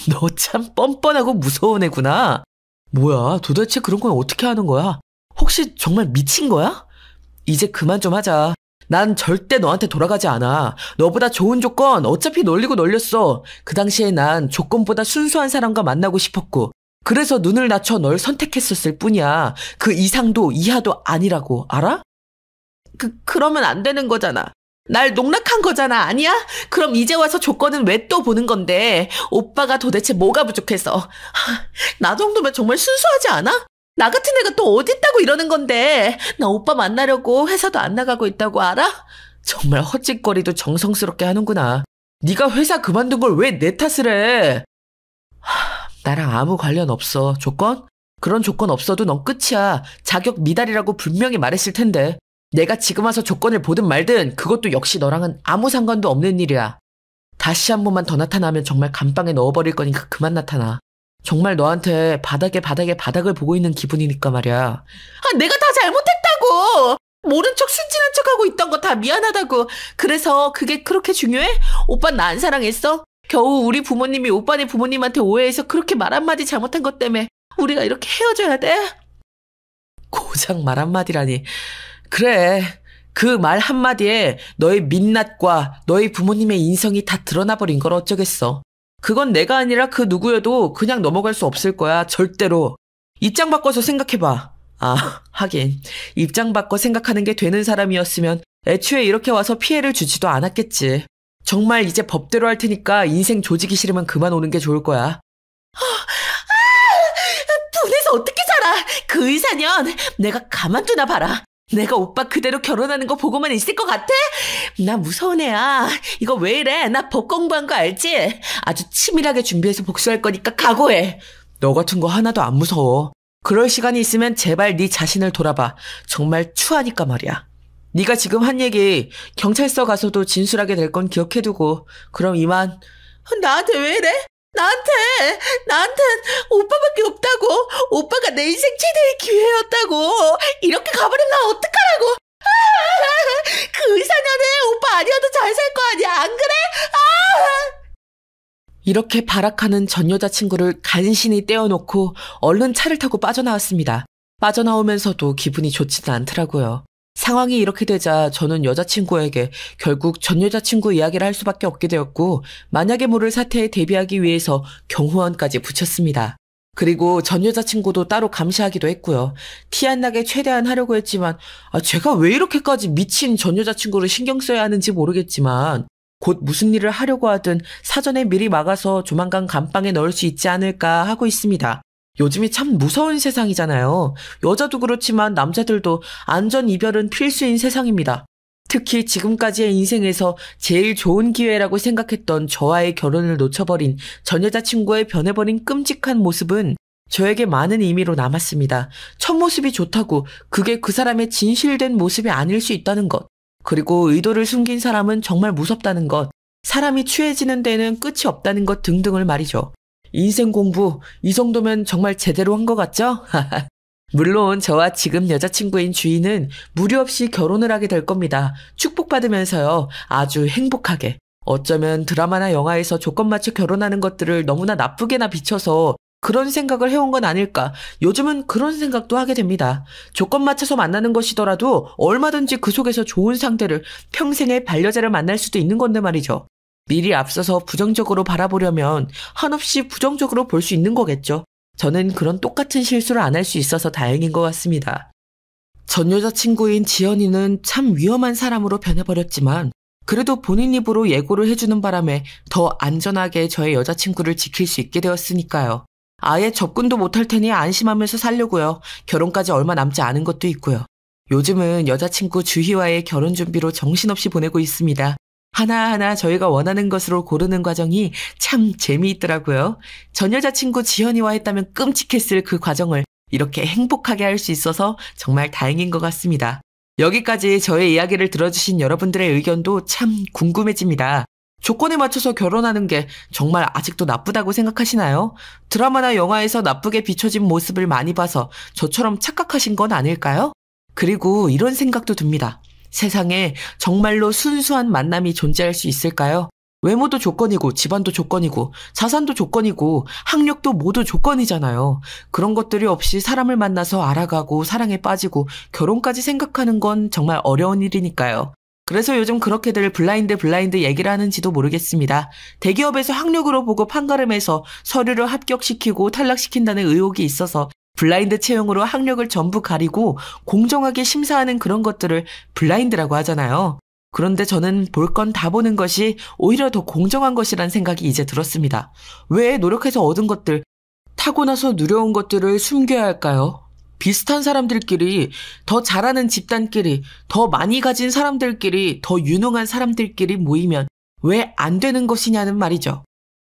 너 참 뻔뻔하고 무서운 애구나. 뭐야, 도대체 그런 건 어떻게 하는 거야? 혹시 정말 미친 거야? 이제 그만 좀 하자. 난 절대 너한테 돌아가지 않아. 너보다 좋은 조건 어차피 놀리고 놀렸어. 그 당시에 난 조건보다 순수한 사람과 만나고 싶었고 그래서 눈을 낮춰 널 선택했었을 뿐이야. 그 이상도 이하도 아니라고, 알아? 그러면 안 되는 거잖아. 날 농락한 거잖아, 아니야? 그럼 이제 와서 조건은 왜 또 보는 건데? 오빠가 도대체 뭐가 부족해서? 나 정도면 정말 순수하지 않아? 나 같은 애가 또 어디 있다고 이러는 건데? 나 오빠 만나려고 회사도 안 나가고 있다고 알아? 정말 헛짓거리도 정성스럽게 하는구나. 네가 회사 그만둔 걸 왜 내 탓을 해? 나랑 아무 관련 없어. 조건? 그런 조건 없어도 넌 끝이야. 자격 미달이라고 분명히 말했을 텐데. 내가 지금 와서 조건을 보든 말든 그것도 역시 너랑은 아무 상관도 없는 일이야. 다시 한 번만 더 나타나면 정말 감방에 넣어버릴 거니까 그만 나타나. 정말 너한테 바닥을 보고 있는 기분이니까 말이야. 내가 다 잘못했다고! 모른 척 순진한 척하고 있던 거 다 미안하다고. 그래서 그게 그렇게 중요해? 오빠 나 안 사랑했어? 겨우 우리 부모님이 오빠네 부모님한테 오해해서 그렇게 말 한마디 잘못한 것 때문에 우리가 이렇게 헤어져야 돼? 고작 말 한마디라니. 그래, 그 말 한마디에 너의 민낯과 너희 부모님의 인성이 다 드러나버린 걸 어쩌겠어. 그건 내가 아니라 그 누구여도 그냥 넘어갈 수 없을 거야, 절대로. 입장 바꿔서 생각해봐. 하긴 입장 바꿔 생각하는 게 되는 사람이었으면 애초에 이렇게 와서 피해를 주지도 않았겠지. 정말 이제 법대로 할 테니까 인생 조지기 싫으면 그만 오는 게 좋을 거야. 분해서 어떻게 살아? 그 의사년 내가 가만두나 봐라. 내가 오빠 그대로 결혼하는 거 보고만 있을 것 같아? 나 무서운 애야. 이거 왜 이래? 나 법 공부한 거 알지? 아주 치밀하게 준비해서 복수할 거니까 각오해. 너 같은 거 하나도 안 무서워. 그럴 시간이 있으면 제발 네 자신을 돌아봐. 정말 추하니까 말이야. 네가 지금 한 얘기 경찰서 가서도 진술하게 될 건 기억해두고. 그럼 이만. 나한테 왜 이래? 나한텐 오빠밖에 없다고. 오빠가 내 인생 최대의 기회였다고. 이렇게 가버리면 나 어떡하라고. 그 의사년에 오빠 아니어도 잘 살 거 아니야. 안 그래? 이렇게 발악하는 전 여자친구를 간신히 떼어놓고 얼른 차를 타고 빠져나왔습니다. 빠져나오면서도 기분이 좋지는 않더라고요. 상황이 이렇게 되자 저는 여자친구에게 결국 전 여자친구 이야기를 할 수밖에 없게 되었고, 만약에 모를 사태에 대비하기 위해서 경호원까지 붙였습니다. 그리고 전 여자친구도 따로 감시하기도 했고요. 티 안 나게 최대한 하려고 했지만 제가 왜 이렇게까지 미친 전 여자친구를 신경 써야 하는지 모르겠지만 곧 무슨 일을 하려고 하든 사전에 미리 막아서 조만간 감방에 넣을 수 있지 않을까 하고 있습니다. 요즘이 참 무서운 세상이잖아요. 여자도 그렇지만 남자들도 안전 이별은 필수인 세상입니다. 특히 지금까지의 인생에서 제일 좋은 기회라고 생각했던 저와의 결혼을 놓쳐버린 전 여자친구의 변해버린 끔찍한 모습은 저에게 많은 의미로 남았습니다. 첫 모습이 좋다고 그게 그 사람의 진실된 모습이 아닐 수 있다는 것. 그리고 의도를 숨긴 사람은 정말 무섭다는 것. 사람이 취해지는 데는 끝이 없다는 것 등등을 말이죠. 인생 공부 이 정도면 정말 제대로 한 것 같죠? 물론 저와 지금 여자친구인 주인은 무리 없이 결혼을 하게 될 겁니다. 축복받으면서요. 아주 행복하게. 어쩌면 드라마나 영화에서 조건 맞춰 결혼하는 것들을 너무나 나쁘게나 비춰서 그런 생각을 해온 건 아닐까. 요즘은 그런 생각도 하게 됩니다. 조건 맞춰서 만나는 것이더라도 얼마든지 그 속에서 좋은 상대를, 평생의 반려자를 만날 수도 있는 건데 말이죠. 미리 앞서서 부정적으로 바라보려면 한없이 부정적으로 볼 수 있는 거겠죠. 저는 그런 똑같은 실수를 안 할 수 있어서 다행인 것 같습니다. 전 여자친구인 지연이는 참 위험한 사람으로 변해버렸지만 그래도 본인 입으로 예고를 해주는 바람에 더 안전하게 저의 여자친구를 지킬 수 있게 되었으니까요. 아예 접근도 못할 테니 안심하면서 살려고요. 결혼까지 얼마 남지 않은 것도 있고요. 요즘은 여자친구 주희와의 결혼 준비로 정신없이 보내고 있습니다. 하나하나 저희가 원하는 것으로 고르는 과정이 참 재미있더라고요. 전 여자친구 지연이와 했다면 끔찍했을 그 과정을 이렇게 행복하게 할 수 있어서 정말 다행인 것 같습니다. 여기까지 저의 이야기를 들어주신 여러분들의 의견도 참 궁금해집니다. 조건에 맞춰서 결혼하는 게 정말 아직도 나쁘다고 생각하시나요? 드라마나 영화에서 나쁘게 비춰진 모습을 많이 봐서 저처럼 착각하신 건 아닐까요? 그리고 이런 생각도 듭니다. 세상에 정말로 순수한 만남이 존재할 수 있을까요? 외모도 조건이고 집안도 조건이고 자산도 조건이고 학력도 모두 조건이잖아요. 그런 것들이 없이 사람을 만나서 알아가고 사랑에 빠지고 결혼까지 생각하는 건 정말 어려운 일이니까요. 그래서 요즘 그렇게들 블라인드 얘기를 하는지도 모르겠습니다. 대기업에서 학력으로 보고 판가름해서 서류를 합격시키고 탈락시킨다는 의혹이 있어서 블라인드 채용으로 학력을 전부 가리고 공정하게 심사하는 그런 것들을 블라인드라고 하잖아요. 그런데 저는 볼 건 다 보는 것이 오히려 더 공정한 것이란 생각이 이제 들었습니다. 왜 노력해서 얻은 것들, 타고나서 누려온 것들을 숨겨야 할까요? 비슷한 사람들끼리, 더 잘하는 집단끼리, 더 많이 가진 사람들끼리, 더 유능한 사람들끼리 모이면 왜 안 되는 것이냐는 말이죠.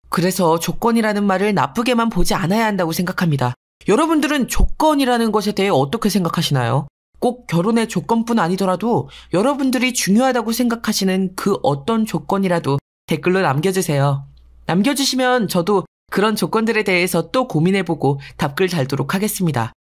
그래서 조건이라는 말을 나쁘게만 보지 않아야 한다고 생각합니다. 여러분들은 조건이라는 것에 대해 어떻게 생각하시나요? 꼭 결혼의 조건뿐 아니더라도 여러분들이 중요하다고 생각하시는 그 어떤 조건이라도 댓글로 남겨주세요. 남겨주시면 저도 그런 조건들에 대해서 또 고민해보고 답글 달도록 하겠습니다.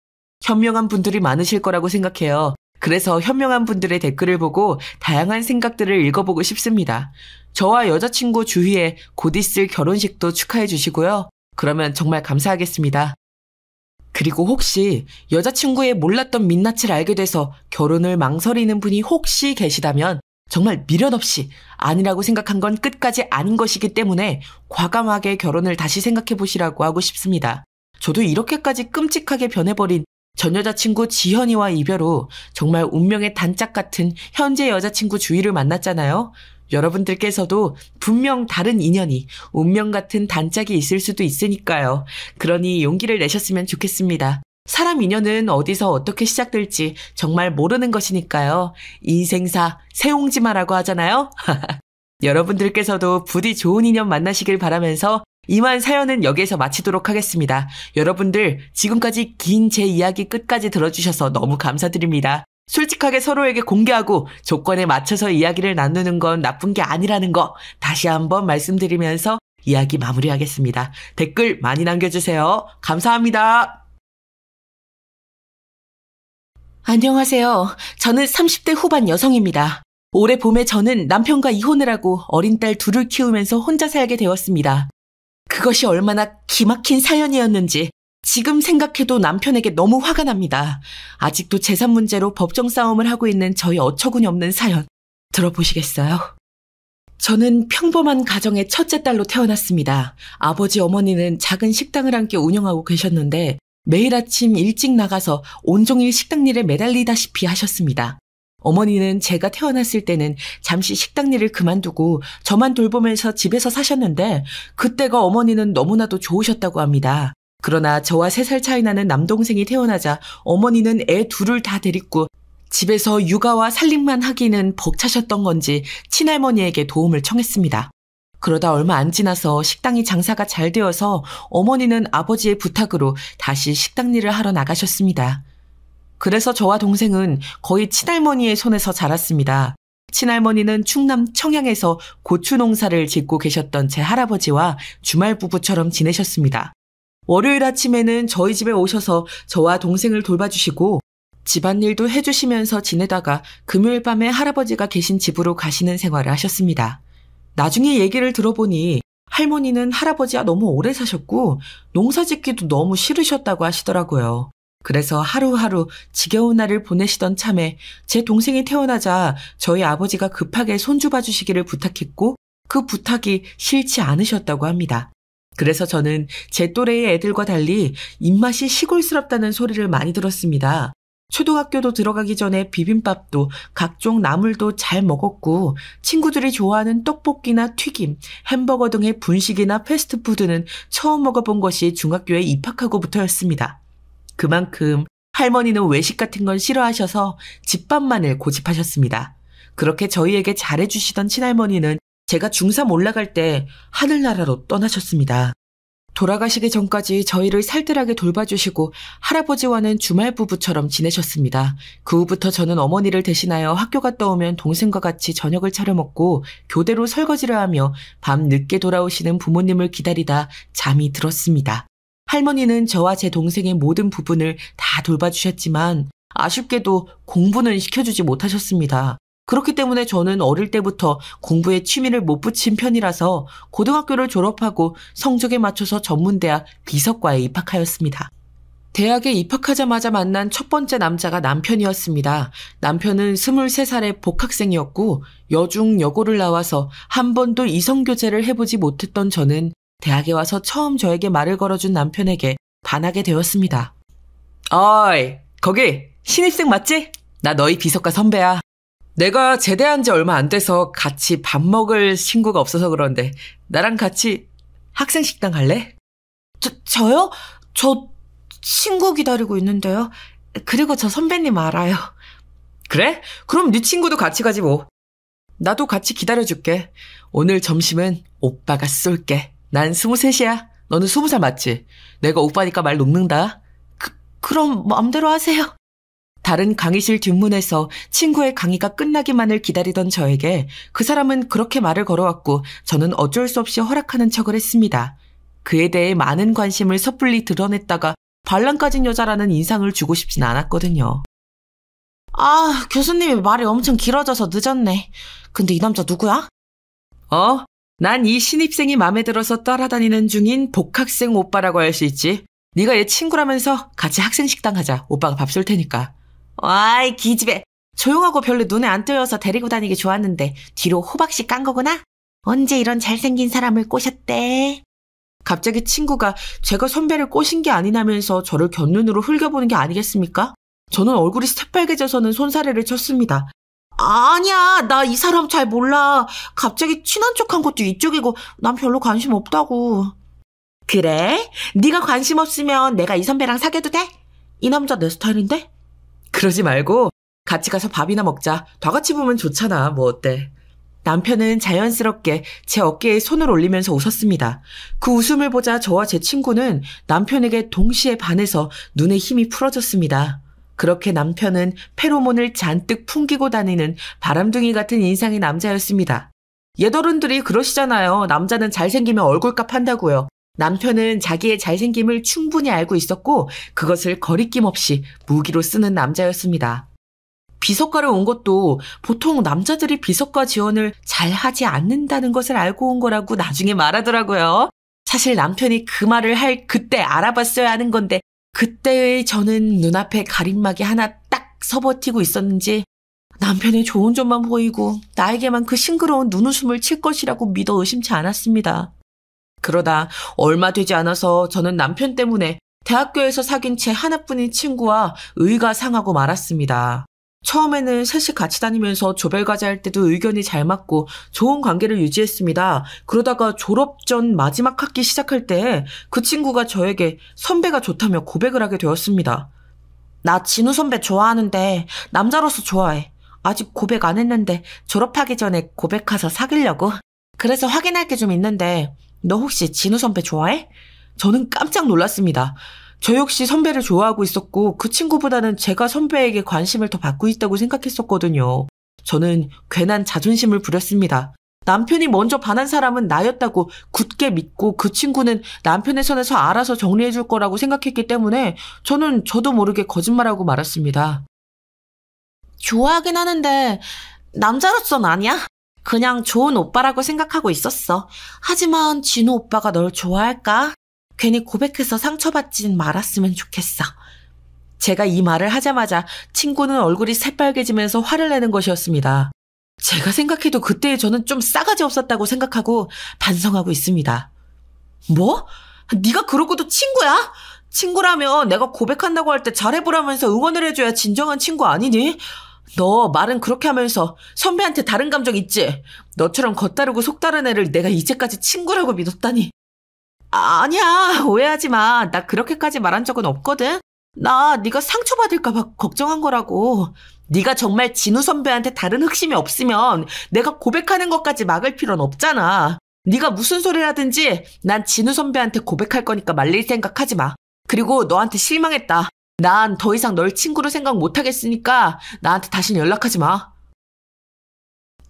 현명한 분들이 많으실 거라고 생각해요. 그래서 현명한 분들의 댓글을 보고 다양한 생각들을 읽어보고 싶습니다. 저와 여자친구 주희의 곧 있을 결혼식도 축하해 주시고요. 그러면 정말 감사하겠습니다. 그리고 혹시 여자친구의 몰랐던 민낯을 알게 돼서 결혼을 망설이는 분이 혹시 계시다면 정말 미련 없이 아니라고 생각한 건 끝까지 아닌 것이기 때문에 과감하게 결혼을 다시 생각해 보시라고 하고 싶습니다. 저도 이렇게까지 끔찍하게 변해버린 전 여자친구 지현이와 이별 후 정말 운명의 단짝 같은 현재 여자친구 주희를 만났잖아요. 여러분들께서도 분명 다른 인연이, 운명 같은 단짝이 있을 수도 있으니까요. 그러니 용기를 내셨으면 좋겠습니다. 사람 인연은 어디서 어떻게 시작될지 정말 모르는 것이니까요. 인생사 새옹지마라고 하잖아요. 여러분들께서도 부디 좋은 인연 만나시길 바라면서 이만 사연은 여기에서 마치도록 하겠습니다. 여러분들 지금까지 긴 제 이야기 끝까지 들어주셔서 너무 감사드립니다. 솔직하게 서로에게 공개하고 조건에 맞춰서 이야기를 나누는 건 나쁜 게 아니라는 거 다시 한번 말씀드리면서 이야기 마무리하겠습니다. 댓글 많이 남겨주세요. 감사합니다. 안녕하세요. 저는 30대 후반 여성입니다. 올해 봄에 저는 남편과 이혼을 하고 어린 딸 둘을 키우면서 혼자 살게 되었습니다. 그것이 얼마나 기막힌 사연이었는지 지금 생각해도 남편에게 너무 화가 납니다. 아직도 재산 문제로 법정 싸움을 하고 있는 저희 어처구니 없는 사연 들어보시겠어요? 저는 평범한 가정의 첫째 딸로 태어났습니다. 아버지 어머니는 작은 식당을 함께 운영하고 계셨는데 매일 아침 일찍 나가서 온종일 식당 일에 매달리다시피 하셨습니다. 어머니는 제가 태어났을 때는 잠시 식당 일을 그만두고 저만 돌보면서 집에서 사셨는데 그때가 어머니는 너무나도 좋으셨다고 합니다. 그러나 저와 3살 차이 나는 남동생이 태어나자 어머니는 애 둘을 다 데리고 집에서 육아와 살림만 하기는 벅차셨던 건지 친할머니에게 도움을 청했습니다. 그러다 얼마 안 지나서 식당이 장사가 잘 되어서 어머니는 아버지의 부탁으로 다시 식당 일을 하러 나가셨습니다. 그래서 저와 동생은 거의 친할머니의 손에서 자랐습니다. 친할머니는 충남 청양에서 고추 농사를 짓고 계셨던 제 할아버지와 주말 부부처럼 지내셨습니다. 월요일 아침에는 저희 집에 오셔서 저와 동생을 돌봐주시고 집안일도 해주시면서 지내다가 금요일 밤에 할아버지가 계신 집으로 가시는 생활을 하셨습니다. 나중에 얘기를 들어보니 할머니는 할아버지와 너무 오래 사셨고 농사 짓기도 너무 싫으셨다고 하시더라고요. 그래서 하루하루 지겨운 날을 보내시던 참에 제 동생이 태어나자 저희 아버지가 급하게 손주봐 주시기를 부탁했고 그 부탁이 싫지 않으셨다고 합니다. 그래서 저는 제 또래의 애들과 달리 입맛이 시골스럽다는 소리를 많이 들었습니다. 초등학교도 들어가기 전에 비빔밥도 각종 나물도 잘 먹었고 친구들이 좋아하는 떡볶이나 튀김, 햄버거 등의 분식이나 패스트푸드는 처음 먹어본 것이 중학교에 입학하고부터였습니다. 그만큼 할머니는 외식 같은 건 싫어하셔서 집밥만을 고집하셨습니다. 그렇게 저희에게 잘해주시던 친할머니는 제가 중3 올라갈 때 하늘나라로 떠나셨습니다. 돌아가시기 전까지 저희를 살뜰하게 돌봐주시고 할아버지와는 주말 부부처럼 지내셨습니다. 그 후부터 저는 어머니를 대신하여 학교 갔다 오면 동생과 같이 저녁을 차려 먹고 교대로 설거지를 하며 밤 늦게 돌아오시는 부모님을 기다리다 잠이 들었습니다. 할머니는 저와 제 동생의 모든 부분을 다 돌봐주셨지만 아쉽게도 공부는 시켜주지 못하셨습니다. 그렇기 때문에 저는 어릴 때부터 공부에 취미를 못 붙인 편이라서 고등학교를 졸업하고 성적에 맞춰서 전문대학 비서과에 입학하였습니다. 대학에 입학하자마자 만난 첫 번째 남자가 남편이었습니다. 남편은 23살의 복학생이었고 여중 여고를 나와서 한 번도 이성교제를 해보지 못했던 저는 대학에 와서 처음 저에게 말을 걸어준 남편에게 반하게 되었습니다. 어이, 거기 신입생 맞지? 나 너희 비서과 선배야. 내가 제대한 지 얼마 안 돼서 같이 밥 먹을 친구가 없어서 그런데 나랑 같이 학생 식당 갈래? 저요? 저 친구 기다리고 있는데요. 그리고 저 선배님 알아요. 그래? 그럼 네 친구도 같이 가지 뭐. 나도 같이 기다려줄게. 오늘 점심은 오빠가 쏠게. 난 23이야. 너는 20살 맞지? 내가 오빠니까 말 놓는다. 그럼 마음대로 하세요. 다른 강의실 뒷문에서 친구의 강의가 끝나기만을 기다리던 저에게 그 사람은 그렇게 말을 걸어왔고 저는 어쩔 수 없이 허락하는 척을 했습니다. 그에 대해 많은 관심을 섣불리 드러냈다가 반란 까진 여자라는 인상을 주고 싶진 않았거든요. 교수님이 말이 엄청 길어져서 늦었네. 근데 이 남자 누구야? 난 이 신입생이 마음에 들어서 따라다니는 중인 복학생 오빠라고 할 수 있지. 네가 얘 친구라면서 같이 학생 식당 가자. 오빠가 밥 쏠 테니까. 와이 기집애. 조용하고 별로 눈에 안 띄어서 데리고 다니기 좋았는데 뒤로 호박씨 깐 거구나? 언제 이런 잘생긴 사람을 꼬셨대? 갑자기 친구가 제가 선배를 꼬신 게 아니냐면서 저를 곁눈으로 흘겨보는 게 아니겠습니까? 저는 얼굴이 새빨개져서는 손사래를 쳤습니다. 아니야, 나 이 사람 잘 몰라. 갑자기 친한 척한 것도 이쪽이고 난 별로 관심 없다고. 그래? 네가 관심 없으면 내가 이 선배랑 사귀어도 돼? 이 남자 내 스타일인데? 그러지 말고 같이 가서 밥이나 먹자. 다 같이 보면 좋잖아. 뭐 어때? 남편은 자연스럽게 제 어깨에 손을 올리면서 웃었습니다. 그 웃음을 보자 저와 제 친구는 남편에게 동시에 반해서 눈에 힘이 풀어졌습니다. 그렇게 남편은 페로몬을 잔뜩 풍기고 다니는 바람둥이 같은 인상의 남자였습니다. 얘더른들이 그러시잖아요. 남자는 잘생기면 얼굴값 한다고요. 남편은 자기의 잘생김을 충분히 알고 있었고 그것을 거리낌 없이 무기로 쓰는 남자였습니다. 비서과를 온 것도 보통 남자들이 비서과 지원을 잘 하지 않는다는 것을 알고 온 거라고 나중에 말하더라고요. 사실 남편이 그 말을 할 그때 알아봤어야 하는 건데 그때의 저는 눈앞에 가림막이 하나 딱 서버티고 있었는지 남편의 좋은 점만 보이고 나에게만 그 싱그러운 눈웃음을 칠 것이라고 믿어 의심치 않았습니다. 그러다 얼마 되지 않아서 저는 남편 때문에 대학교에서 사귄 제 하나뿐인 친구와 의가 상하고 말았습니다. 처음에는 셋이 같이 다니면서 조별과제 할 때도 의견이 잘 맞고 좋은 관계를 유지했습니다. 그러다가 졸업 전 마지막 학기 시작할 때 그 친구가 저에게 선배가 좋다며 고백을 하게 되었습니다. 나 진우 선배 좋아하는데 남자로서 좋아해. 아직 고백 안 했는데 졸업하기 전에 고백해서 사귀려고. 그래서 확인할 게 좀 있는데 너 혹시 진우 선배 좋아해? 저는 깜짝 놀랐습니다. 저 역시 선배를 좋아하고 있었고 그 친구보다는 제가 선배에게 관심을 더 받고 있다고 생각했었거든요. 저는 괜한 자존심을 부렸습니다. 남편이 먼저 반한 사람은 나였다고 굳게 믿고 그 친구는 남편의 선에서 알아서 정리해 줄 거라고 생각했기 때문에 저는 저도 모르게 거짓말하고 말았습니다. 좋아하긴 하는데 남자로선 아니야. 그냥 좋은 오빠라고 생각하고 있었어. 하지만 진우 오빠가 널 좋아할까? 괜히 고백해서 상처받진 말았으면 좋겠어. 제가 이 말을 하자마자 친구는 얼굴이 새빨개지면서 화를 내는 것이었습니다. 제가 생각해도 그때의 저는 좀 싸가지 없었다고 생각하고 반성하고 있습니다. 뭐? 네가 그러고도 친구야? 친구라면 내가 고백한다고 할 때 잘해보라면서 응원을 해줘야 진정한 친구 아니니? 너 말은 그렇게 하면서 선배한테 다른 감정 있지? 너처럼 겉다르고 속다른 애를 내가 이제까지 친구라고 믿었다니. 아니야, 오해하지 마. 나 그렇게까지 말한 적은 없거든. 나 네가 상처받을까 봐 걱정한 거라고. 네가 정말 진우 선배한테 다른 흑심이 없으면 내가 고백하는 것까지 막을 필요는 없잖아. 네가 무슨 소리를 하든지 난 진우 선배한테 고백할 거니까 말릴 생각하지 마. 그리고 너한테 실망했다. 난 더 이상 널 친구로 생각 못하겠으니까 나한테 다시는 연락하지 마.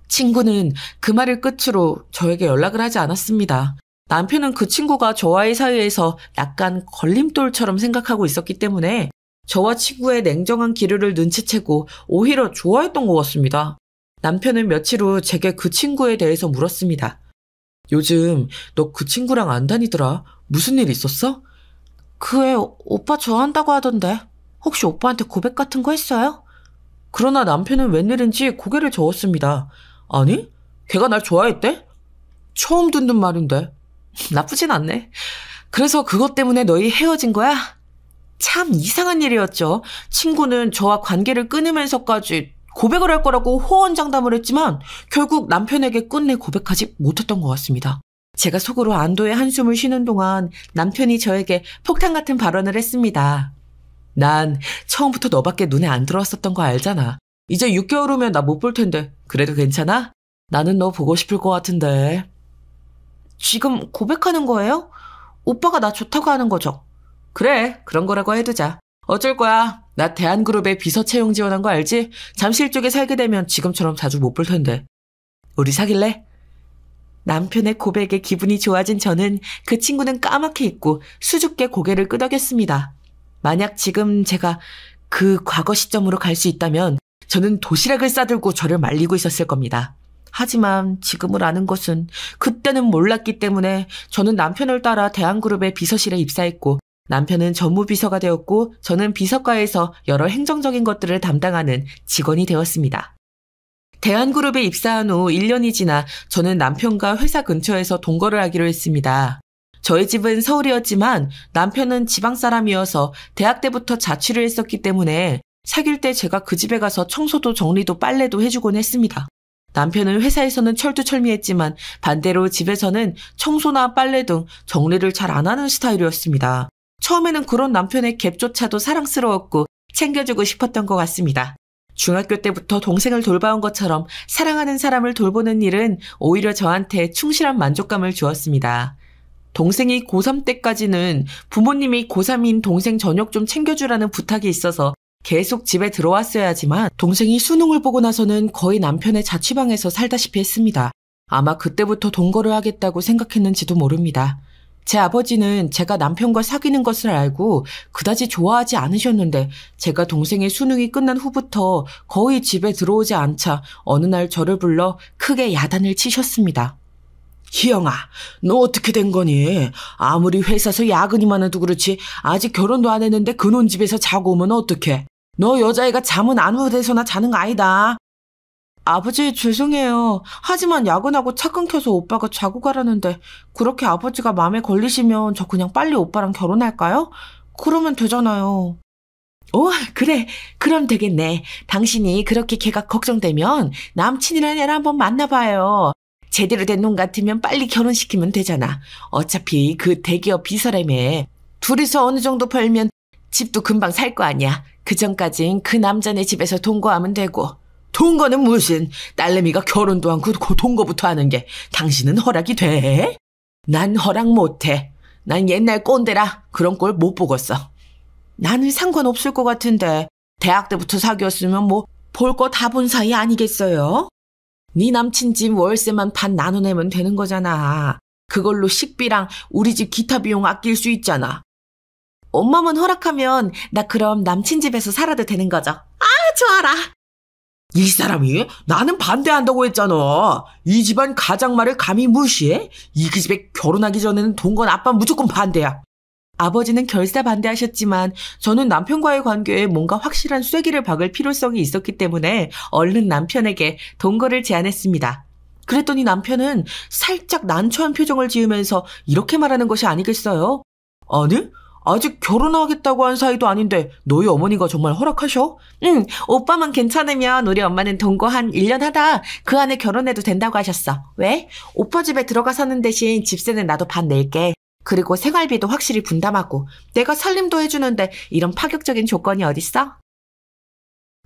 친구는 그 말을 끝으로 저에게 연락을 하지 않았습니다. 남편은 그 친구가 저와의 사이에서 약간 걸림돌처럼 생각하고 있었기 때문에 저와 친구의 냉정한 기류를 눈치채고 오히려 좋아했던 것 같습니다. 남편은 며칠 후 제게 그 친구에 대해서 물었습니다. 요즘 너 그 친구랑 안 다니더라? 무슨 일 있었어? 그 애 오빠 좋아한다고 하던데 혹시 오빠한테 고백 같은 거 했어요? 그러나 남편은 웬일인지 고개를 저었습니다. 아니? 걔가 날 좋아했대? 처음 듣는 말인데. 나쁘진 않네. 그래서 그것 때문에 너희 헤어진 거야? 참 이상한 일이었죠. 친구는 저와 관계를 끊으면서까지 고백을 할 거라고 호언장담을 했지만 결국 남편에게 끝내 고백하지 못했던 것 같습니다. 제가 속으로 안도의 한숨을 쉬는 동안 남편이 저에게 폭탄 같은 발언을 했습니다. 난 처음부터 너밖에 눈에 안 들어왔었던 거 알잖아. 이제 6개월 후면 나 못 볼 텐데 그래도 괜찮아? 나는 너 보고 싶을 것 같은데. 지금 고백하는 거예요? 오빠가 나 좋다고 하는 거죠? 그래, 그런 거라고 해두자. 어쩔 거야. 나 대한그룹에 비서 채용 지원한 거 알지? 잠실 쪽에 살게 되면 지금처럼 자주 못 볼 텐데. 우리 사귈래? 남편의 고백에 기분이 좋아진 저는 그 친구는 까맣게 잊고 수줍게 고개를 끄덕였습니다. 만약 지금 제가 그 과거 시점으로 갈 수 있다면 저는 도시락을 싸들고 저를 말리고 있었을 겁니다. 하지만 지금을 아는 것은 그때는 몰랐기 때문에 저는 남편을 따라 대한그룹의 비서실에 입사했고 남편은 전무비서가 되었고 저는 비서과에서 여러 행정적인 것들을 담당하는 직원이 되었습니다. 대한그룹에 입사한 후 1년이 지나 저는 남편과 회사 근처에서 동거를 하기로 했습니다. 저희 집은 서울이었지만 남편은 지방 사람이어서 대학 때부터 자취를 했었기 때문에 사귈 때 제가 그 집에 가서 청소도 정리도 빨래도 해주곤 했습니다. 남편은 회사에서는 철두철미했지만 반대로 집에서는 청소나 빨래 등 정리를 잘 안 하는 스타일이었습니다. 처음에는 그런 남편의 갭조차도 사랑스러웠고 챙겨주고 싶었던 것 같습니다. 중학교 때부터 동생을 돌봐온 것처럼 사랑하는 사람을 돌보는 일은 오히려 저한테 충실한 만족감을 주었습니다. 동생이 고3 때까지는 부모님이 고3인 동생 저녁 좀 챙겨주라는 부탁이 있어서 계속 집에 들어왔어야 하지만 동생이 수능을 보고 나서는 거의 남편의 자취방에서 살다시피 했습니다. 아마 그때부터 동거를 하겠다고 생각했는지도 모릅니다. 제 아버지는 제가 남편과 사귀는 것을 알고 그다지 좋아하지 않으셨는데 제가 동생의 수능이 끝난 후부터 거의 집에 들어오지 않자 어느 날 저를 불러 크게 야단을 치셨습니다. 희영아, 너 어떻게 된 거니? 아무리 회사에서 야근이 많아도 그렇지 아직 결혼도 안 했는데 그놈 집에서 자고 오면 어떡해? 너 여자애가 잠은 아무 데서나 자는 거 아니다. 아버지 죄송해요. 하지만 야근하고 차 끊겨서 오빠가 자고 가라는데 그렇게 아버지가 마음에 걸리시면 저 그냥 빨리 오빠랑 결혼할까요? 그러면 되잖아요. 오, 그래. 그럼 되겠네. 당신이 그렇게 걔가 걱정되면 남친이라는 애를 한번 만나봐요. 제대로 된 놈 같으면 빨리 결혼시키면 되잖아. 어차피 그 대기업 비서라며. 둘이서 어느 정도 벌면 집도 금방 살 거 아니야. 그 전까진 그 남자네 집에서 동거하면 되고. 동거는 무슨, 딸내미가 결혼도 않고 동거부터 하는 게 당신은 허락이 돼? 난 허락 못해. 난 옛날 꼰대라 그런 꼴 못 보겠어. 나는 상관없을 것 같은데 대학 때부터 사귀었으면 뭐 볼 거 다 본 사이 아니겠어요? 네 남친 집 월세만 반 나눠내면 되는 거잖아. 그걸로 식비랑 우리 집 기타 비용 아낄 수 있잖아. 엄마만 허락하면 나 그럼 남친 집에서 살아도 되는 거죠? 아, 좋아라. 이 사람이 나는 반대한다고 했잖아. 이 집안 가장 말을 감히 무시해? 이 그 집에 결혼하기 전에는 동건 아빠 무조건 반대야. 아버지는 결사 반대하셨지만 저는 남편과의 관계에 뭔가 확실한 쐐기를 박을 필요성이 있었기 때문에 얼른 남편에게 동거를 제안했습니다. 그랬더니 남편은 살짝 난처한 표정을 지으면서 이렇게 말하는 것이 아니겠어요? 아니? 아직 결혼하겠다고 한 사이도 아닌데 너희 어머니가 정말 허락하셔? 응, 오빠만 괜찮으면 우리 엄마는 동거 한 1년 하다 그 안에 결혼해도 된다고 하셨어. 왜? 오빠 집에 들어가 사는 대신 집세는 나도 반 낼게. 그리고 생활비도 확실히 분담하고 내가 살림도 해주는데 이런 파격적인 조건이 어딨어?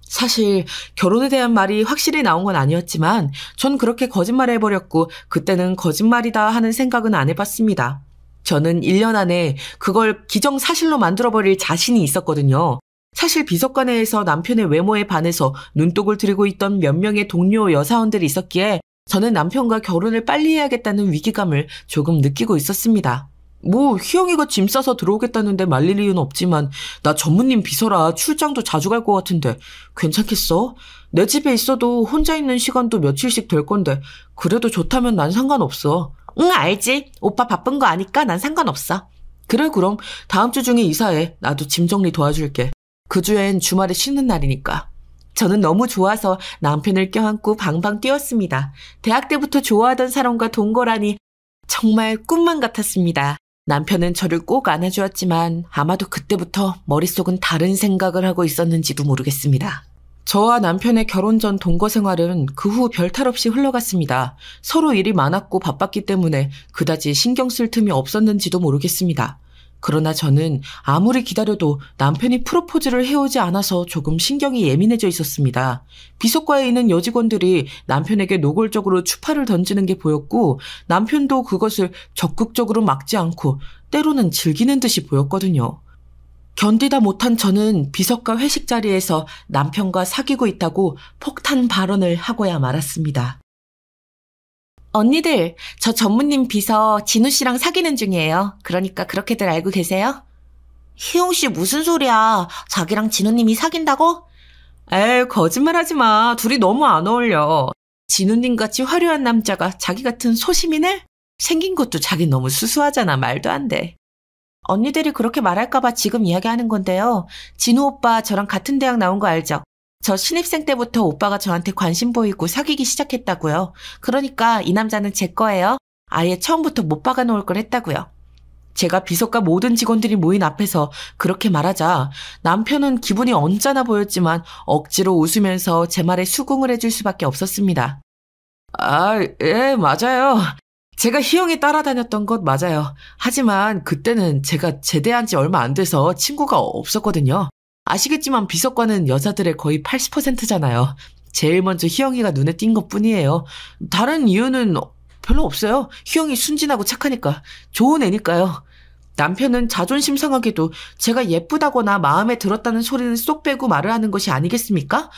사실 결혼에 대한 말이 확실히 나온 건 아니었지만 전 그렇게 거짓말을 해버렸고 그때는 거짓말이다 하는 생각은 안 해봤습니다. 저는 1년 안에 그걸 기정사실로 만들어버릴 자신이 있었거든요. 사실 비서관회에서 남편의 외모에 반해서 눈독을 들이고 있던 몇 명의 동료 여사원들이 있었기에 저는 남편과 결혼을 빨리 해야겠다는 위기감을 조금 느끼고 있었습니다. 뭐 희영이가 짐 싸서 들어오겠다는데 말릴 이유는 없지만 나 전무님 비서라 출장도 자주 갈 것 같은데 괜찮겠어? 내 집에 있어도 혼자 있는 시간도 며칠씩 될 건데 그래도 좋다면 난 상관없어. 응, 알지. 오빠 바쁜 거 아니까 난 상관없어. 그래, 그럼 다음 주 중에 이사해. 나도 짐 정리 도와줄게. 그 주엔 주말에 쉬는 날이니까. 저는 너무 좋아서 남편을 껴안고 방방 뛰었습니다. 대학 때부터 좋아하던 사람과 동거라니 정말 꿈만 같았습니다. 남편은 저를 꼭 안아주었지만 아마도 그때부터 머릿속은 다른 생각을 하고 있었는지도 모르겠습니다. 저와 남편의 결혼 전 동거 생활은 그 후 별탈 없이 흘러갔습니다. 서로 일이 많았고 바빴기 때문에 그다지 신경 쓸 틈이 없었는지도 모르겠습니다. 그러나 저는 아무리 기다려도 남편이 프로포즈를 해오지 않아서 조금 신경이 예민해져 있었습니다. 비서과에 있는 여직원들이 남편에게 노골적으로 추파를 던지는 게 보였고 남편도 그것을 적극적으로 막지 않고 때로는 즐기는 듯이 보였거든요. 견디다 못한 저는 비서과 회식 자리에서 남편과 사귀고 있다고 폭탄 발언을 하고야 말았습니다. 언니들, 저 전무님 비서 진우 씨랑 사귀는 중이에요. 그러니까 그렇게들 알고 계세요? 희용 씨 무슨 소리야. 자기랑 진우님이 사귄다고? 에이, 거짓말하지 마. 둘이 너무 안 어울려. 진우님같이 화려한 남자가 자기 같은 소시민을? 생긴 것도 자기 너무 수수하잖아. 말도 안 돼. 언니들이 그렇게 말할까봐 지금 이야기하는 건데요. 진우 오빠 저랑 같은 대학 나온 거 알죠? 저 신입생 때부터 오빠가 저한테 관심 보이고 사귀기 시작했다고요. 그러니까 이 남자는 제 거예요. 아예 처음부터 못 박아놓을 걸 했다고요. 제가 비서과 모든 직원들이 모인 앞에서 그렇게 말하자 남편은 기분이 언짢아 보였지만 억지로 웃으면서 제 말에 수긍을 해줄 수밖에 없었습니다. 아, 예, 맞아요. 제가 희영이 따라다녔던 것 맞아요. 하지만 그때는 제가 제대한 지 얼마 안 돼서 친구가 없었거든요. 아시겠지만 비서과는 여자들의 거의 80%잖아요. 제일 먼저 희영이가 눈에 띈 것뿐이에요. 다른 이유는 별로 없어요. 희영이 순진하고 착하니까. 좋은 애니까요. 남편은 자존심 상하게도 제가 예쁘다거나 마음에 들었다는 소리는 쏙 빼고 말을 하는 것이 아니겠습니까?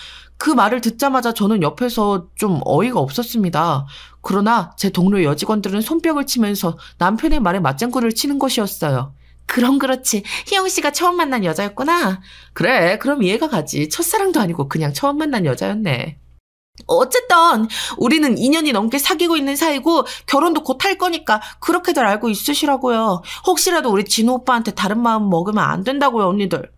그 말을 듣자마자 저는 옆에서 좀 어이가 없었습니다. 그러나 제 동료 여직원들은 손뼉을 치면서 남편의 말에 맞장구를 치는 것이었어요. 그럼 그렇지. 희영 씨가 처음 만난 여자였구나. 그래, 그럼 이해가 가지. 첫사랑도 아니고 그냥 처음 만난 여자였네. 어쨌든 우리는 2년이 넘게 사귀고 있는 사이고 결혼도 곧 할 거니까 그렇게들 알고 있으시라고요. 혹시라도 우리 진우 오빠한테 다른 마음 먹으면 안 된다고요, 언니들.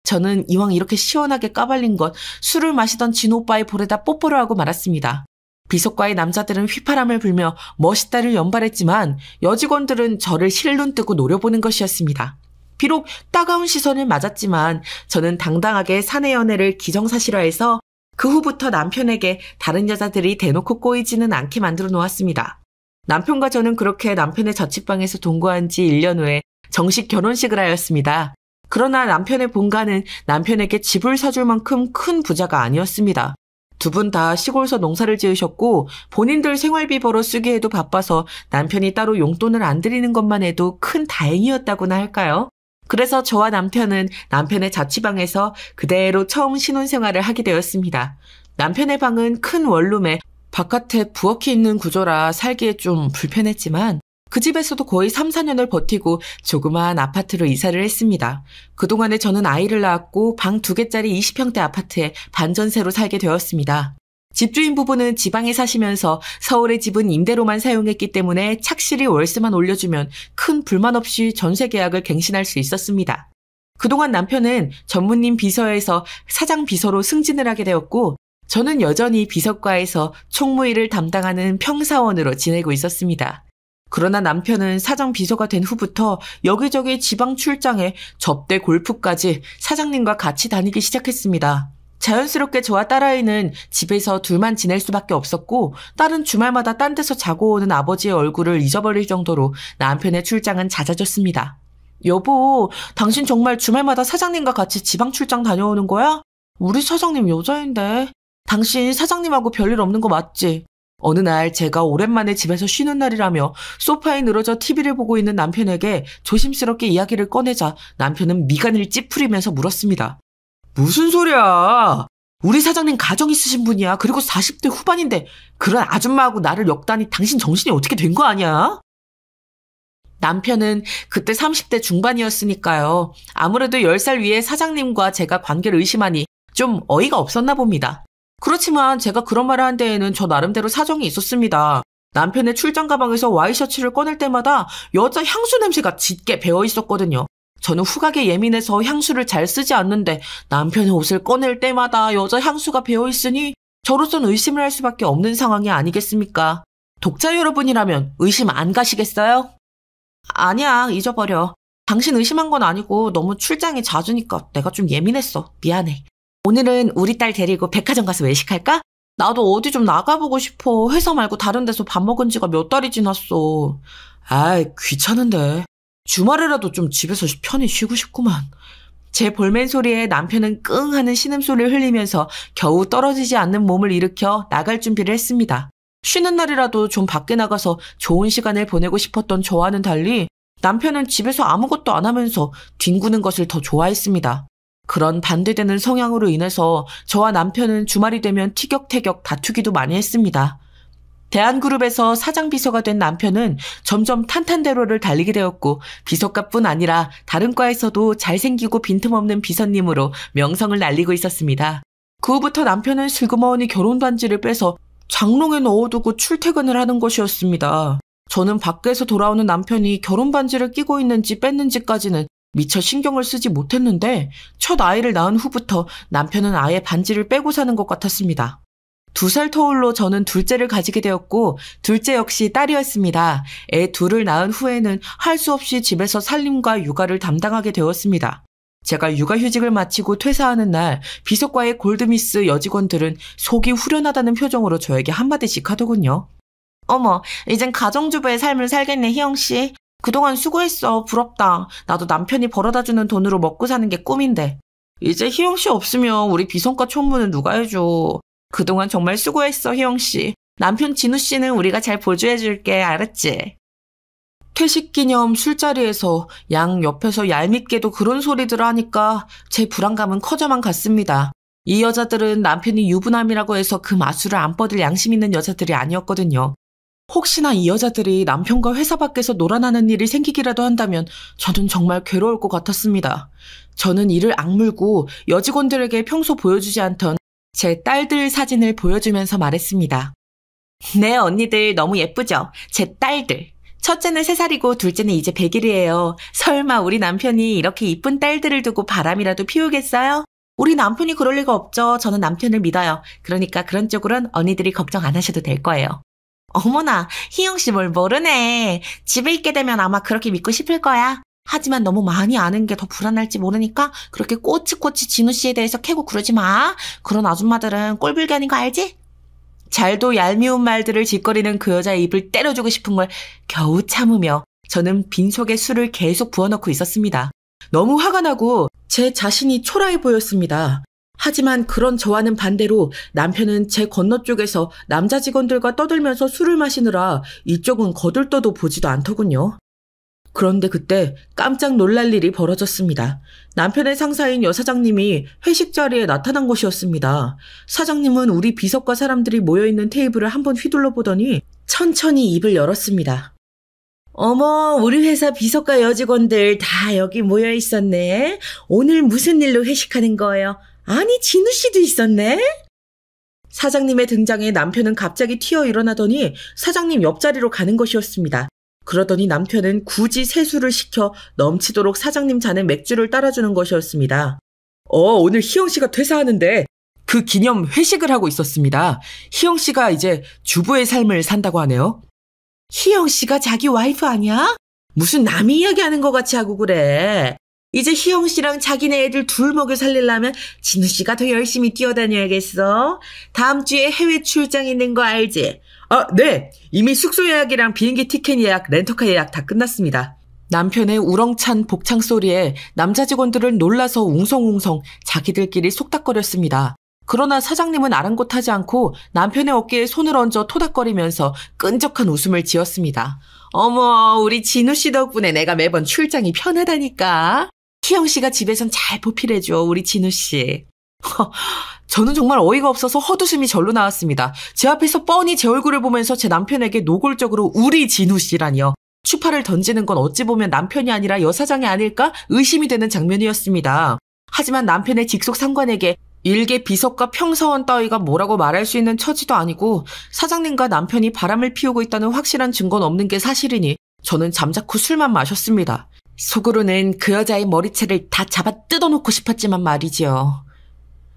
저는 이왕 이렇게 시원하게 까발린 것 술을 마시던 진우 오빠의 볼에다 뽀뽀를 하고 말았습니다. 비석과의 남자들은 휘파람을 불며 멋있다를 연발했지만 여직원들은 저를 실눈 뜨고 노려보는 것이었습니다. 비록 따가운 시선을 맞았지만 저는 당당하게 사내 연애를 기정사실화해서 그 후부터 남편에게 다른 여자들이 대놓고 꼬이지는 않게 만들어 놓았습니다. 남편과 저는 그렇게 남편의 자취방에서 동거한 지 1년 후에 정식 결혼식을 하였습니다. 그러나 남편의 본가는 남편에게 집을 사줄 만큼 큰 부자가 아니었습니다. 두 분 다 시골서 농사를 지으셨고 본인들 생활비 벌어 쓰기에도 바빠서 남편이 따로 용돈을 안 드리는 것만 해도 큰 다행이었다고나 할까요? 그래서 저와 남편은 남편의 자취방에서 그대로 처음 신혼생활을 하게 되었습니다. 남편의 방은 큰 원룸에 바깥에 부엌이 있는 구조라 살기에 좀 불편했지만 그 집에서도 거의 3, 4년을 버티고 조그마한 아파트로 이사를 했습니다. 그동안에 저는 아이를 낳았고 방 2개짜리 20평대 아파트에 반전세로 살게 되었습니다. 집주인 부부는 지방에 사시면서 서울의 집은 임대로만 사용했기 때문에 착실히 월세만 올려주면 큰 불만 없이 전세 계약을 갱신할 수 있었습니다. 그동안 남편은 전무님 비서에서 사장 비서로 승진을 하게 되었고 저는 여전히 비서과에서 총무일을 담당하는 평사원으로 지내고 있었습니다. 그러나 남편은 사장 비서가 된 후부터 여기저기 지방 출장에 접대 골프까지 사장님과 같이 다니기 시작했습니다. 자연스럽게 저와 딸아이는 집에서 둘만 지낼 수밖에 없었고 딸은 주말마다 딴 데서 자고 오는 아버지의 얼굴을 잊어버릴 정도로 남편의 출장은 잦아졌습니다. 여보, 당신 정말 주말마다 사장님과 같이 지방 출장 다녀오는 거야? 우리 사장님 여자인데. 당신 사장님하고 별일 없는 거 맞지? 어느 날 제가 오랜만에 집에서 쉬는 날이라며 소파에 늘어져 TV를 보고 있는 남편에게 조심스럽게 이야기를 꺼내자 남편은 미간을 찌푸리면서 물었습니다. 무슨 소리야? 우리 사장님 가정 있으신 분이야. 그리고 40대 후반인데 그런 아줌마하고 나를 엮다니 당신 정신이 어떻게 된 거 아니야? 남편은 그때 30대 중반이었으니까요. 아무래도 10살 위에 사장님과 제가 관계를 의심하니 좀 어이가 없었나 봅니다. 그렇지만 제가 그런 말을 한 데에는 저 나름대로 사정이 있었습니다. 남편의 출장 가방에서 와이셔츠를 꺼낼 때마다 여자 향수 냄새가 짙게 배어 있었거든요. 저는 후각에 예민해서 향수를 잘 쓰지 않는데 남편의 옷을 꺼낼 때마다 여자 향수가 배어 있으니 저로선 의심을 할 수밖에 없는 상황이 아니겠습니까? 독자 여러분이라면 의심 안 가시겠어요? 아니야, 잊어버려. 당신 의심한 건 아니고 너무 출장이 잦으니까 내가 좀 예민했어. 미안해. 오늘은 우리 딸 데리고 백화점 가서 외식할까? 나도 어디 좀 나가보고 싶어. 회사 말고 다른 데서 밥 먹은 지가 몇 달이 지났어. 아이, 귀찮은데. 주말에라도 좀 집에서 편히 쉬고 싶구만. 제 볼멘 소리에 남편은 끙 하는 신음소리를 흘리면서 겨우 떨어지지 않는 몸을 일으켜 나갈 준비를 했습니다. 쉬는 날이라도 좀 밖에 나가서 좋은 시간을 보내고 싶었던 저와는 달리 남편은 집에서 아무것도 안 하면서 뒹구는 것을 더 좋아했습니다. 그런 반대되는 성향으로 인해서 저와 남편은 주말이 되면 티격태격 다투기도 많이 했습니다. 대한그룹에서 사장 비서가 된 남편은 점점 탄탄대로를 달리게 되었고 비서과뿐 아니라 다른 과에서도 잘생기고 빈틈없는 비서님으로 명성을 날리고 있었습니다. 그 후부터 남편은 슬그머니 결혼 반지를 빼서 장롱에 넣어두고 출퇴근을 하는 것이었습니다. 저는 밖에서 돌아오는 남편이 결혼 반지를 끼고 있는지 뺐는지까지는 미처 신경을 쓰지 못했는데 첫 아이를 낳은 후부터 남편은 아예 반지를 빼고 사는 것 같았습니다. 2살 터울로 저는 둘째를 가지게 되었고 둘째 역시 딸이었습니다. 애 둘을 낳은 후에는 할 수 없이 집에서 살림과 육아를 담당하게 되었습니다. 제가 육아휴직을 마치고 퇴사하는 날 비서과의 골드미스 여직원들은 속이 후련하다는 표정으로 저에게 한마디씩 하더군요. 어머, 이젠 가정주부의 삶을 살겠네, 희영씨. 그동안 수고했어. 부럽다. 나도 남편이 벌어다주는 돈으로 먹고 사는 게 꿈인데. 이제 희영씨 없으면 우리 비성과 총무는 누가 해줘. 그동안 정말 수고했어, 희영씨. 남편 진우씨는 우리가 잘 보조해줄게. 알았지? 퇴식기념 술자리에서 양 옆에서 얄밉게도 그런 소리들을 하니까 제 불안감은 커져만 갔습니다. 이 여자들은 남편이 유부남이라고 해서 그 마술을 안 뻗을 양심 있는 여자들이 아니었거든요. 혹시나 이 여자들이 남편과 회사 밖에서 놀아나는 일이 생기기라도 한다면 저는 정말 괴로울 것 같았습니다. 저는 이를 악물고 여직원들에게 평소 보여주지 않던 제 딸들 사진을 보여주면서 말했습니다. 네, 언니들 너무 예쁘죠? 제 딸들. 첫째는 3살이고 둘째는 이제 100일이에요. 설마 우리 남편이 이렇게 이쁜 딸들을 두고 바람이라도 피우겠어요? 우리 남편이 그럴 리가 없죠. 저는 남편을 믿어요. 그러니까 그런 쪽으로는 언니들이 걱정 안 하셔도 될 거예요. 어머나, 희영씨 뭘 모르네. 집에 있게 되면 아마 그렇게 믿고 싶을 거야. 하지만 너무 많이 아는 게 더 불안할지 모르니까 그렇게 꼬치꼬치 진우씨에 대해서 캐고 그러지 마. 그런 아줌마들은 꼴불견인 거 알지? 잘도 얄미운 말들을 짓거리는 그 여자의 입을 때려주고 싶은 걸 겨우 참으며 저는 빈속에 술을 계속 부어넣고 있었습니다. 너무 화가 나고 제 자신이 초라해 보였습니다. 하지만 그런 저와는 반대로 남편은 제 건너쪽에서 남자 직원들과 떠들면서 술을 마시느라 이쪽은 거들떠도 보지도 않더군요. 그런데 그때 깜짝 놀랄 일이 벌어졌습니다. 남편의 상사인 여사장님이 회식 자리에 나타난 것이었습니다. 사장님은 우리 비서과 사람들이 모여있는 테이블을 한번 휘둘러 보더니 천천히 입을 열었습니다. 어머, 우리 회사 비서과 여직원들 다 여기 모여 있었네. 오늘 무슨 일로 회식하는 거예요? 아니, 진우 씨도 있었네? 사장님의 등장에 남편은 갑자기 튀어 일어나더니 사장님 옆자리로 가는 것이었습니다. 그러더니 남편은 굳이 세수를 시켜 넘치도록 사장님 잔에 맥주를 따라주는 것이었습니다. 오늘 희영 씨가 퇴사하는데 그 기념 회식을 하고 있었습니다. 희영 씨가 이제 주부의 삶을 산다고 하네요. 희영 씨가 자기 와이프 아니야? 무슨 남이 이야기하는 것 같이 하고 그래. 이제 희영 씨랑 자기네 애들 둘 먹여 살리려면 진우 씨가 더 열심히 뛰어다녀야겠어. 다음 주에 해외 출장 있는 거 알지? 네. 이미 숙소 예약이랑 비행기 티켓 예약, 렌터카 예약 다 끝났습니다. 남편의 우렁찬 복창 소리에 남자 직원들은 놀라서 웅성웅성 자기들끼리 속닥거렸습니다. 그러나 사장님은 아랑곳하지 않고 남편의 어깨에 손을 얹어 토닥거리면서 끈적한 웃음을 지었습니다. 어머, 우리 진우 씨 덕분에 내가 매번 출장이 편하다니까. 희영 씨가 집에선 잘 보필해줘, 우리 진우 씨. 저는 정말 어이가 없어서 헛웃음이 절로 나왔습니다. 제 앞에서 뻔히 제 얼굴을 보면서 제 남편에게 노골적으로 우리 진우 씨라니요. 추파를 던지는 건 어찌 보면 남편이 아니라 여사장이 아닐까 의심이 되는 장면이었습니다. 하지만 남편의 직속 상관에게 일개 비서과 평사원 따위가 뭐라고 말할 수 있는 처지도 아니고 사장님과 남편이 바람을 피우고 있다는 확실한 증거는 없는 게 사실이니 저는 잠자코 술만 마셨습니다. 속으로는 그 여자의 머리채를 다 잡아 뜯어놓고 싶었지만 말이지요.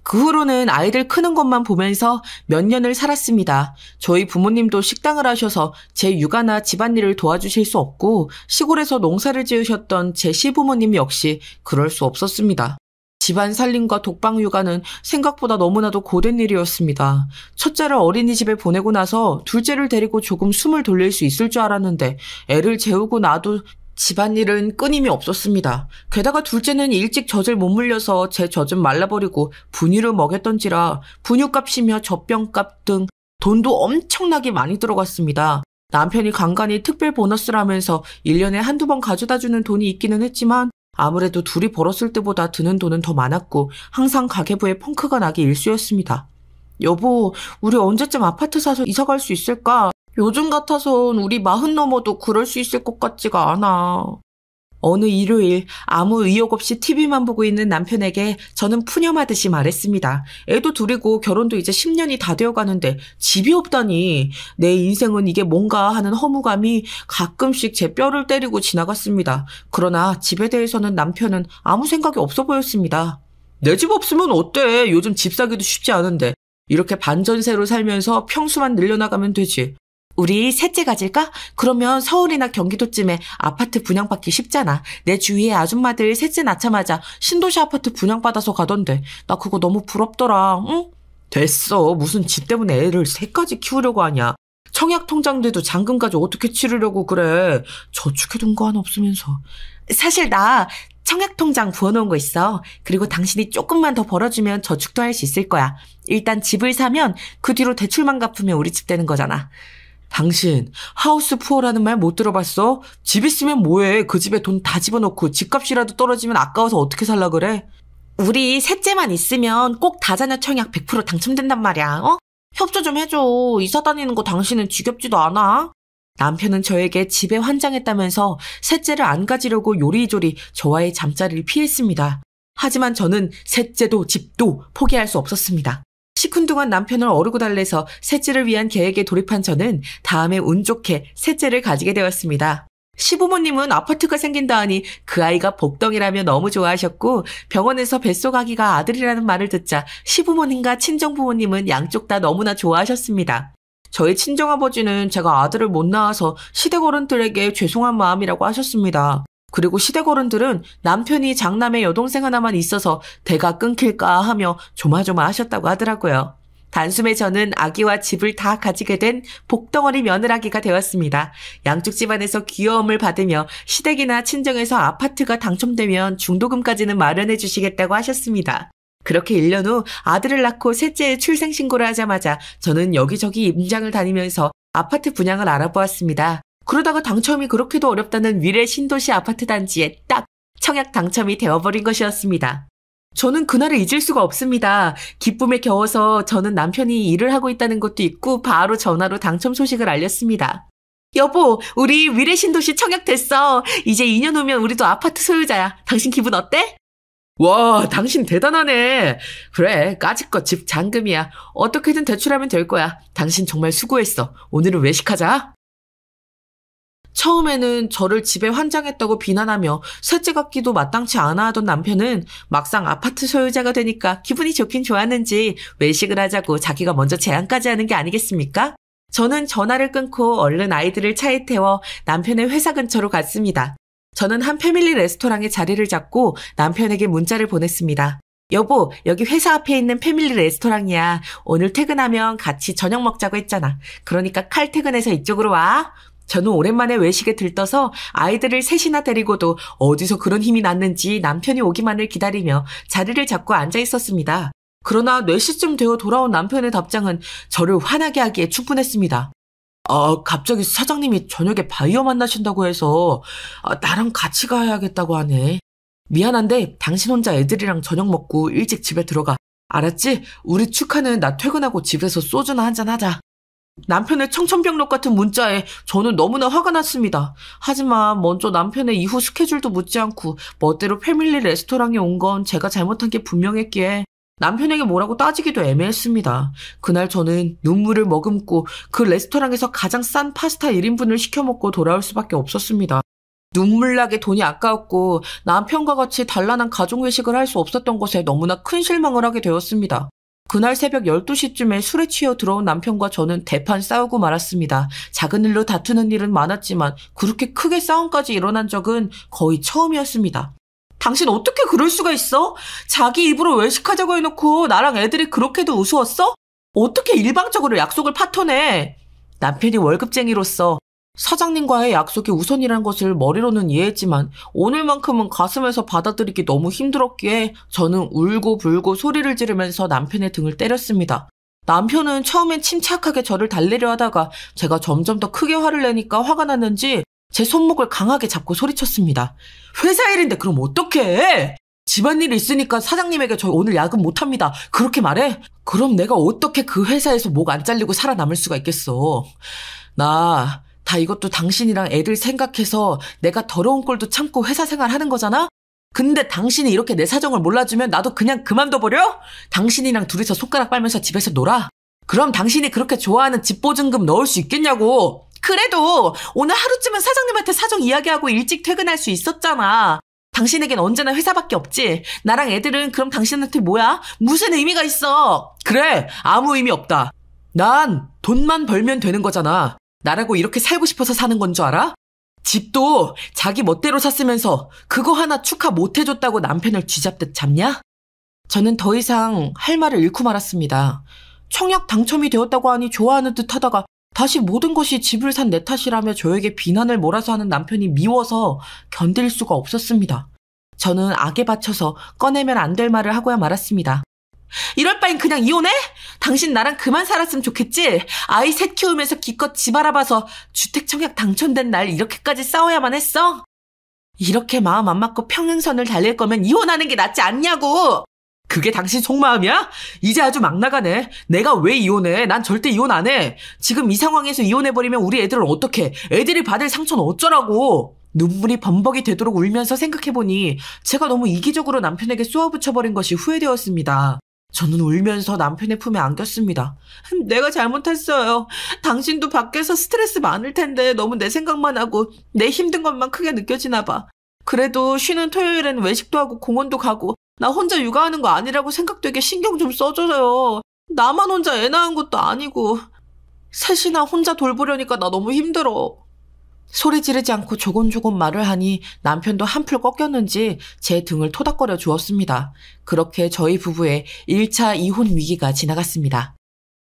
그 후로는 아이들 크는 것만 보면서 몇 년을 살았습니다. 저희 부모님도 식당을 하셔서 제 육아나 집안일을 도와주실 수 없고 시골에서 농사를 지으셨던 제 시부모님 역시 그럴 수 없었습니다. 집안 살림과 독방 육아는 생각보다 너무나도 고된 일이었습니다. 첫째를 어린이집에 보내고 나서 둘째를 데리고 조금 숨을 돌릴 수 있을 줄 알았는데 애를 재우고 나도 집안일은 끊임이 없었습니다. 게다가 둘째는 일찍 젖을 못 물려서 제 젖은 말라버리고 분유를 먹였던지라 분유값이며 젖병값 등 돈도 엄청나게 많이 들어갔습니다. 남편이 간간히 특별 보너스를 하면서 1년에 한두 번 가져다주는 돈이 있기는 했지만 아무래도 둘이 벌었을 때보다 드는 돈은 더 많았고 항상 가계부에 펑크가 나기 일쑤였습니다. 여보, 우리 언제쯤 아파트 사서 이사 갈 수 있을까? 요즘 같아선 우리 40 넘어도 그럴 수 있을 것 같지가 않아. 어느 일요일 아무 의욕 없이 TV만 보고 있는 남편에게 저는 푸념하듯이 말했습니다. 애도 둘이고 결혼도 이제 10년이 다 되어가는데 집이 없다니. 내 인생은 이게 뭔가 하는 허무감이 가끔씩 제 뼈를 때리고 지나갔습니다. 그러나 집에 대해서는 남편은 아무 생각이 없어 보였습니다. 내 집 없으면 어때? 요즘 집 사기도 쉽지 않은데. 이렇게 반전세로 살면서 평수만 늘려나가면 되지. 우리 셋째 가질까? 그러면 서울이나 경기도쯤에 아파트 분양받기 쉽잖아. 내 주위에 아줌마들 셋째 낳자마자 신도시 아파트 분양받아서 가던데 나 그거 너무 부럽더라. 응? 됐어. 무슨 집 때문에 애를 셋까지 키우려고 하냐. 청약통장들도 잔금까지 어떻게 치르려고 그래. 저축해둔 거 하나 없으면서. 사실 나 청약통장 부어놓은 거 있어. 그리고 당신이 조금만 더 벌어주면 저축도 할 수 있을 거야. 일단 집을 사면 그 뒤로 대출만 갚으면 우리 집 되는 거잖아. 당신 하우스 푸어라는 말 못 들어봤어? 집 있으면 뭐해. 그 집에 돈 다 집어넣고 집값이라도 떨어지면 아까워서 어떻게 살라 그래? 우리 셋째만 있으면 꼭 다자녀 청약 100% 당첨된단 말이야. 협조 좀 해줘. 이사 다니는 거 당신은 지겹지도 않아? 남편은 저에게 집에 환장했다면서 셋째를 안 가지려고 요리조리 저와의 잠자리를 피했습니다. 하지만 저는 셋째도 집도 포기할 수 없었습니다. 시큰둥한 남편을 어르고 달래서 셋째를 위한 계획에 돌입한 저는 다음에 운 좋게 셋째를 가지게 되었습니다. 시부모님은 아파트가 생긴다 하니 그 아이가 복덩이라며 너무 좋아하셨고 병원에서 뱃속아기가 아들이라는 말을 듣자 시부모님과 친정부모님은 양쪽 다 너무나 좋아하셨습니다. 저희 친정아버지는 제가 아들을 못 낳아서 시댁 어른들에게 죄송한 마음이라고 하셨습니다. 그리고 시댁 어른들은 남편이 장남의 여동생 하나만 있어서 대가 끊길까 하며 조마조마하셨다고 하더라고요. 단숨에 저는 아기와 집을 다 가지게 된 복덩어리 며느라기가 되었습니다. 양쪽 집안에서 귀여움을 받으며 시댁이나 친정에서 아파트가 당첨되면 중도금까지는 마련해 주시겠다고 하셨습니다. 그렇게 1년 후 아들을 낳고 셋째의 출생신고를 하자마자 저는 여기저기 임장을 다니면서 아파트 분양을 알아보았습니다. 그러다가 당첨이 그렇게도 어렵다는 위례 신도시 아파트 단지에 딱 청약 당첨이 되어버린 것이었습니다. 저는 그날을 잊을 수가 없습니다. 기쁨에 겨워서 저는 남편이 일을 하고 있다는 것도 있고 바로 전화로 당첨 소식을 알렸습니다. 여보, 우리 위례 신도시 청약 됐어. 이제 2년 후면 우리도 아파트 소유자야. 당신 기분 어때? 와, 당신 대단하네. 그래, 까짓것 집 잔금이야. 어떻게든 대출하면 될 거야. 당신 정말 수고했어. 오늘은 외식하자. 처음에는 저를 집에 환장했다고 비난하며 셋째 같기도 마땅치 않아 하던 남편은 막상 아파트 소유자가 되니까 기분이 좋긴 좋았는지 외식을 하자고 자기가 먼저 제안까지 하는 게 아니겠습니까? 저는 전화를 끊고 얼른 아이들을 차에 태워 남편의 회사 근처로 갔습니다. 저는 한 패밀리 레스토랑에 자리를 잡고 남편에게 문자를 보냈습니다. 여보, 여기 회사 앞에 있는 패밀리 레스토랑이야. 오늘 퇴근하면 같이 저녁 먹자고 했잖아. 그러니까 칼퇴근해서 이쪽으로 와. 저는 오랜만에 외식에 들떠서 아이들을 셋이나 데리고도 어디서 그런 힘이 났는지 남편이 오기만을 기다리며 자리를 잡고 앉아 있었습니다. 그러나 4시쯤 되어 돌아온 남편의 답장은 저를 화나게 하기에 충분했습니다. 갑자기 사장님이 저녁에 바이어 만나신다고 해서 나랑 같이 가야겠다고 하네. 미안한데 당신 혼자 애들이랑 저녁 먹고 일찍 집에 들어가. 알았지? 우리 축하는 나 퇴근하고 집에서 소주나 한잔 하자. 남편의 청천벽력 같은 문자에 저는 너무나 화가 났습니다. 하지만 먼저 남편의 이후 스케줄도 묻지 않고 멋대로 패밀리 레스토랑에 온 건 제가 잘못한 게 분명했기에 남편에게 뭐라고 따지기도 애매했습니다. 그날 저는 눈물을 머금고 그 레스토랑에서 가장 싼 파스타 1인분을 시켜 먹고 돌아올 수밖에 없었습니다. 눈물나게 돈이 아까웠고 남편과 같이 단란한 가족외식을 할 수 없었던 것에 너무나 큰 실망을 하게 되었습니다. 그날 새벽 12시쯤에 술에 취해 들어온 남편과 저는 대판 싸우고 말았습니다. 작은 일로 다투는 일은 많았지만 그렇게 크게 싸움까지 일어난 적은 거의 처음이었습니다. 당신 어떻게 그럴 수가 있어? 자기 입으로 외식하자고 해놓고 나랑 애들이 그렇게도 우스웠어? 어떻게 일방적으로 약속을 파토내? 남편이 월급쟁이로서 사장님과의 약속이 우선이라는 것을 머리로는 이해했지만 오늘만큼은 가슴에서 받아들이기 너무 힘들었기에 저는 울고 불고 소리를 지르면서 남편의 등을 때렸습니다. 남편은 처음엔 침착하게 저를 달래려 하다가 제가 점점 더 크게 화를 내니까 화가 났는지 제 손목을 강하게 잡고 소리쳤습니다. 회사 일인데 그럼 어떡해? 집안일이 있으니까 사장님에게 저 오늘 야근 못합니다. 그렇게 말해? 그럼 내가 어떻게 그 회사에서 목 안 잘리고 살아남을 수가 있겠어. 나 다 이것도 당신이랑 애들 생각해서 내가 더러운 꼴도 참고 회사 생활하는 거잖아? 근데 당신이 이렇게 내 사정을 몰라주면 나도 그냥 그만둬버려? 당신이랑 둘이서 손가락 빨면서 집에서 놀아? 그럼 당신이 그렇게 좋아하는 집 보증금 넣을 수 있겠냐고. 그래도 오늘 하루쯤은 사장님한테 사정 이야기하고 일찍 퇴근할 수 있었잖아. 당신에겐 언제나 회사밖에 없지. 나랑 애들은 그럼 당신한테 뭐야? 무슨 의미가 있어? 그래, 아무 의미 없다. 난 돈만 벌면 되는 거잖아. 나라고 이렇게 살고 싶어서 사는 건 줄 알아? 집도 자기 멋대로 샀으면서 그거 하나 축하 못 해줬다고 남편을 쥐잡듯 잡냐? 저는 더 이상 할 말을 잃고 말았습니다. 청약 당첨이 되었다고 하니 좋아하는 듯 하다가 다시 모든 것이 집을 산 내 탓이라며 저에게 비난을 몰아서 하는 남편이 미워서 견딜 수가 없었습니다. 저는 악에 받쳐서 꺼내면 안 될 말을 하고야 말았습니다. 이럴 바엔 그냥 이혼해? 당신 나랑 그만 살았으면 좋겠지? 아이 셋 키우면서 기껏 집 알아봐서 주택 청약 당첨된 날 이렇게까지 싸워야만 했어? 이렇게 마음 안 맞고 평행선을 달릴 거면 이혼하는 게 낫지 않냐고! 그게 당신 속마음이야? 이제 아주 막 나가네. 내가 왜 이혼해? 난 절대 이혼 안 해. 지금 이 상황에서 이혼해버리면 우리 애들은 어떡해? 애들이 받을 상처는 어쩌라고? 눈물이 범벅이 되도록 울면서 생각해보니 제가 너무 이기적으로 남편에게 쏘아붙여버린 것이 후회되었습니다. 저는 울면서 남편의 품에 안겼습니다. 내가 잘못했어요. 당신도 밖에서 스트레스 많을 텐데 너무 내 생각만 하고 내 힘든 것만 크게 느껴지나 봐. 그래도 쉬는 토요일엔 외식도 하고 공원도 가고 나 혼자 육아하는 거 아니라고 생각되게 신경 좀 써줘요. 나만 혼자 애 낳은 것도 아니고 셋이나 혼자 돌보려니까 나 너무 힘들어. 소리 지르지 않고 조곤조곤 말을 하니 남편도 한풀 꺾였는지 제 등을 토닥거려 주었습니다. 그렇게 저희 부부의 1차 이혼 위기가 지나갔습니다.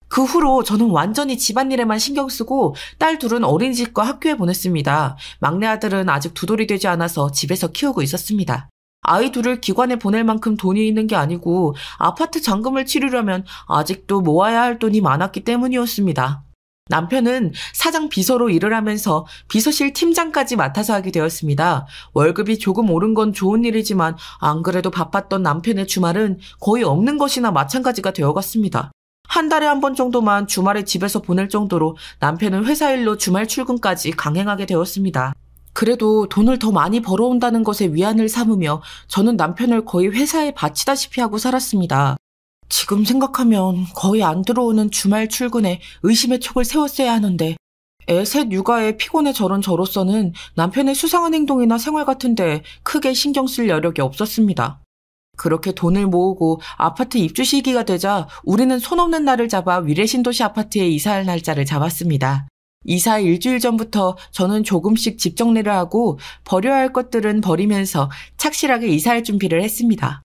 그 후로 저는 완전히 집안일에만 신경 쓰고 딸 둘은 어린이집과 학교에 보냈습니다. 막내 아들은 아직 2돌이 되지 않아서 집에서 키우고 있었습니다. 아이 둘을 기관에 보낼 만큼 돈이 있는 게 아니고 아파트 잔금을 치르려면 아직도 모아야 할 돈이 많았기 때문이었습니다. 남편은 사장 비서로 일을 하면서 비서실 팀장까지 맡아서 하게 되었습니다. 월급이 조금 오른 건 좋은 일이지만 안 그래도 바빴던 남편의 주말은 거의 없는 것이나 마찬가지가 되어갔습니다. 한 달에 한 번 정도만 주말에 집에서 보낼 정도로 남편은 회사 일로 주말 출근까지 강행하게 되었습니다. 그래도 돈을 더 많이 벌어온다는 것에 위안을 삼으며 저는 남편을 거의 회사에 바치다시피 하고 살았습니다. 지금 생각하면 거의 안 들어오는 주말 출근에 의심의 촉을 세웠어야 하는데 애 셋 육아에 피곤해 저런 저로서는 남편의 수상한 행동이나 생활 같은데 크게 신경 쓸 여력이 없었습니다. 그렇게 돈을 모으고 아파트 입주 시기가 되자 우리는 손 없는 날을 잡아 위례신도시 아파트에 이사할 날짜를 잡았습니다. 이사 일주일 전부터 저는 조금씩 집 정리를 하고 버려야 할 것들은 버리면서 착실하게 이사할 준비를 했습니다.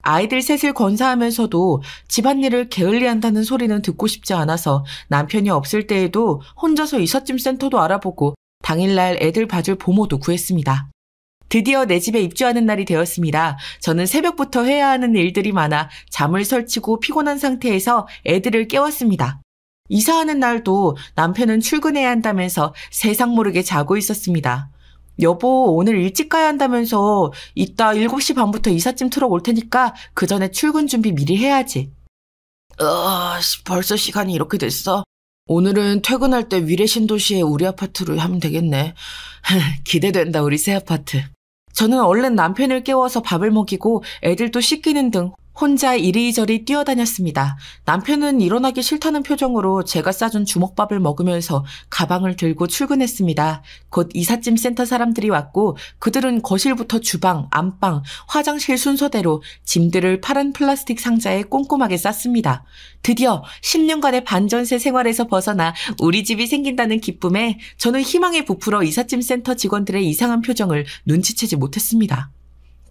아이들 셋을 건사하면서도 집안일을 게을리한다는 소리는 듣고 싶지 않아서 남편이 없을 때에도 혼자서 이삿짐 센터도 알아보고 당일날 애들 봐줄 보모도 구했습니다. 드디어 내 집에 입주하는 날이 되었습니다. 저는 새벽부터 해야 하는 일들이 많아 잠을 설치고 피곤한 상태에서 애들을 깨웠습니다. 이사하는 날도 남편은 출근해야 한다면서 세상 모르게 자고 있었습니다. 여보, 오늘 일찍 가야 한다면서 이따 7시 반부터 이삿짐 트럭 올 테니까 그 전에 출근 준비 미리 해야지. 벌써 시간이 이렇게 됐어? 오늘은 퇴근할 때 위례신도시에 우리 아파트로 하면 되겠네. 기대된다, 우리 새 아파트. 저는 얼른 남편을 깨워서 밥을 먹이고 애들도 씻기는 등 혼자 이리저리 뛰어다녔습니다. 남편은 일어나기 싫다는 표정으로 제가 싸준 주먹밥을 먹으면서 가방을 들고 출근했습니다. 곧 이삿짐 센터 사람들이 왔고 그들은 거실부터 주방, 안방, 화장실 순서대로 짐들을 파란 플라스틱 상자에 꼼꼼하게 쌌습니다. 드디어 10년간의 반전세 생활에서 벗어나 우리 집이 생긴다는 기쁨에 저는 희망에 부풀어 이삿짐 센터 직원들의 이상한 표정을 눈치채지 못했습니다.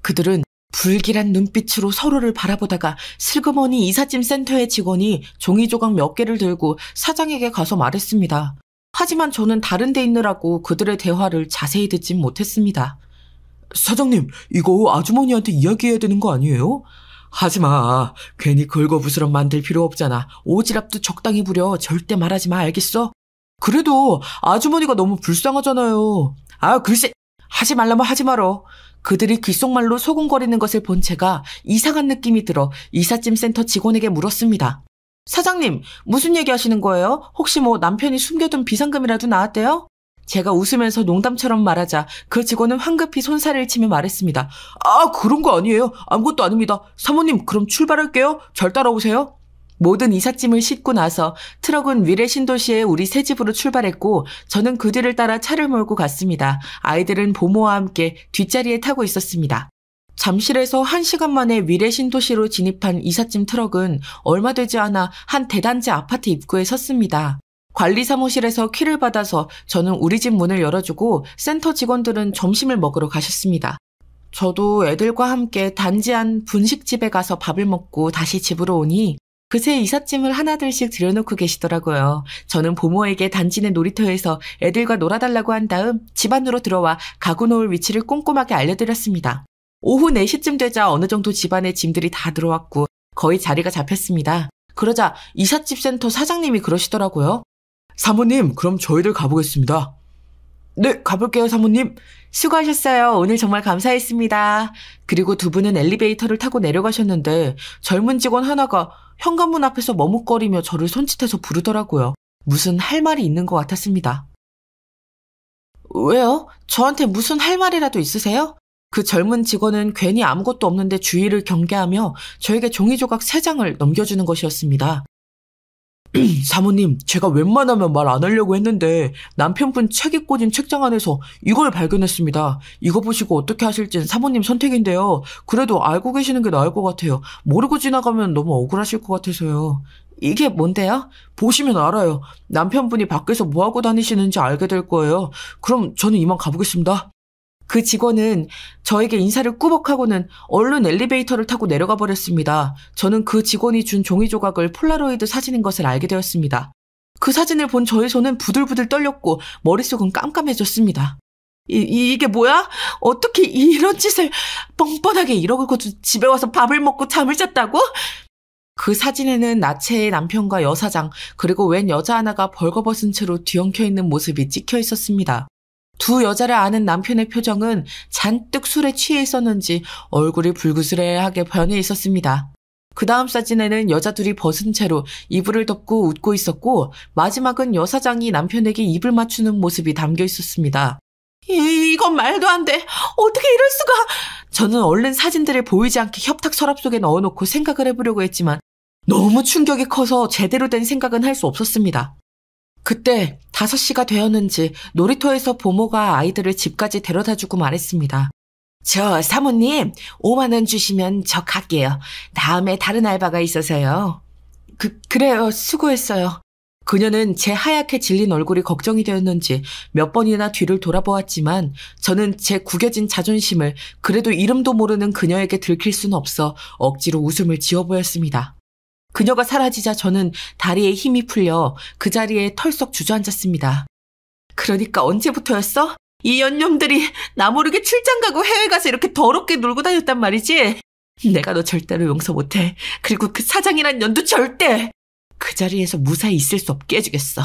그들은 불길한 눈빛으로 서로를 바라보다가 슬그머니 이삿짐 센터의 직원이 종이 조각 몇 개를 들고 사장에게 가서 말했습니다. 하지만 저는 다른 데 있느라고 그들의 대화를 자세히 듣진 못했습니다. 사장님, 이거 아주머니한테 이야기해야 되는 거 아니에요? 하지마. 괜히 긁어부스럼 만들 필요 없잖아. 오지랖도 적당히 부려. 절대 말하지 마, 알겠어? 그래도 아주머니가 너무 불쌍하잖아요. 글쎄, 하지 말라면 하지 말어. 그들이 귓속말로 소곤거리는 것을 본 제가 이상한 느낌이 들어 이삿짐 센터 직원에게 물었습니다. 사장님, 무슨 얘기 하시는 거예요? 혹시 남편이 숨겨둔 비상금이라도 나왔대요? 제가 웃으면서 농담처럼 말하자 그 직원은 황급히 손살을 치며 말했습니다. 그런 거 아니에요. 아무것도 아닙니다. 사모님, 그럼 출발할게요. 절 따라오세요. 모든 이삿짐을 싣고 나서 트럭은 위례신도시에 우리 새 집으로 출발했고 저는 그 뒤를 따라 차를 몰고 갔습니다. 아이들은 보모와 함께 뒷자리에 타고 있었습니다. 잠실에서 1시간 만에 위례신도시로 진입한 이삿짐 트럭은 얼마 되지 않아 한 대단지 아파트 입구에 섰습니다. 관리사무실에서 키를 받아서 저는 우리 집 문을 열어주고 센터 직원들은 점심을 먹으러 가셨습니다. 저도 애들과 함께 단지 안 분식집에 가서 밥을 먹고 다시 집으로 오니 그새 이삿짐을 하나둘씩 들여놓고 계시더라고요. 저는 보모에게 단지 내 놀이터에서 애들과 놀아달라고 한 다음 집 안으로 들어와 가구 놓을 위치를 꼼꼼하게 알려드렸습니다. 오후 4시쯤 되자 어느 정도 집안에 짐들이 다 들어왔고 거의 자리가 잡혔습니다. 그러자 이삿짐 센터 사장님이 그러시더라고요. 사모님, 그럼 저희들 가보겠습니다. 네, 가볼게요, 사모님. 수고하셨어요. 오늘 정말 감사했습니다. 그리고 두 분은 엘리베이터를 타고 내려가셨는데 젊은 직원 하나가 현관문 앞에서 머뭇거리며 저를 손짓해서 부르더라고요. 무슨 할 말이 있는 것 같았습니다. 왜요? 저한테 무슨 할 말이라도 있으세요? 그 젊은 직원은 괜히 아무것도 없는데 주의를 경계하며 저에게 종이조각 3장을 넘겨주는 것이었습니다. 사모님, 제가 웬만하면 말 안 하려고 했는데 남편분 책이 꽂인 책장 안에서 이걸 발견했습니다. 이거 보시고 어떻게 하실진 사모님 선택인데요. 그래도 알고 계시는 게 나을 것 같아요. 모르고 지나가면 너무 억울하실 것 같아서요. 이게 뭔데요? 보시면 알아요. 남편분이 밖에서 뭐하고 다니시는지 알게 될 거예요. 그럼 저는 이만 가보겠습니다. 그 직원은 저에게 인사를 꾸벅하고는 얼른 엘리베이터를 타고 내려가 버렸습니다. 저는 그 직원이 준 종이 조각을 폴라로이드 사진인 것을 알게 되었습니다. 그 사진을 본 저의 손은 부들부들 떨렸고 머릿속은 깜깜해졌습니다. 이게 뭐야? 어떻게 이런 짓을 뻔뻔하게 이러고 집에 와서 밥을 먹고 잠을 잤다고? 그 사진에는 나체의 남편과 여사장 그리고 웬 여자 하나가 벌거벗은 채로 뒤엉켜 있는 모습이 찍혀 있었습니다. 두 여자를 아는 남편의 표정은 잔뜩 술에 취해 있었는지 얼굴이 불그스레하게 변해 있었습니다. 그 다음 사진에는 여자 둘이 벗은 채로 이불을 덮고 웃고 있었고 마지막은 여사장이 남편에게 입을 맞추는 모습이 담겨 있었습니다. 이건 말도 안 돼. 어떻게 이럴 수가. 저는 얼른 사진들을 보이지 않게 협탁 서랍 속에 넣어놓고 생각을 해보려고 했지만 너무 충격이 커서 제대로 된 생각은 할 수 없었습니다. 그때 5시가 되었는지 놀이터에서 보모가 아이들을 집까지 데려다주고 말했습니다. 저 사모님 5만 원 주시면 저 갈게요. 다음에 다른 알바가 있어서요. 그래요. 수고했어요. 그녀는 제 하얗게 질린 얼굴이 걱정이 되었는지 몇 번이나 뒤를 돌아보았지만 저는 제 구겨진 자존심을 그래도 이름도 모르는 그녀에게 들킬 수는 없어 억지로 웃음을 지어 보였습니다. 그녀가 사라지자 저는 다리에 힘이 풀려 그 자리에 털썩 주저앉았습니다. 그러니까 언제부터였어? 이 연놈들이 나 모르게 출장 가고 해외 가서 이렇게 더럽게 놀고 다녔단 말이지? 내가 너 절대로 용서 못해. 그리고 그 사장이란 년도 절대! 그 자리에서 무사히 있을 수 없게 해주겠어.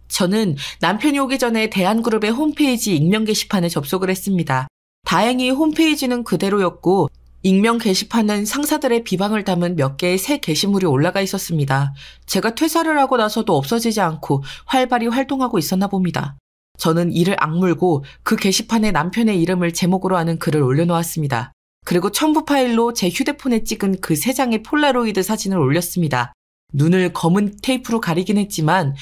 저는 남편이 오기 전에 대한그룹의 홈페이지 익명 게시판에 접속을 했습니다. 다행히 홈페이지는 그대로였고 익명 게시판은 상사들의 비방을 담은 몇 개의 새 게시물이 올라가 있었습니다. 제가 퇴사를 하고 나서도 없어지지 않고 활발히 활동하고 있었나 봅니다. 저는 이를 악물고 그 게시판에 남편의 이름을 제목으로 하는 글을 올려놓았습니다. 그리고 첨부 파일로 제 휴대폰에 찍은 그 3장의 폴라로이드 사진을 올렸습니다. 눈을 검은 테이프로 가리긴 했지만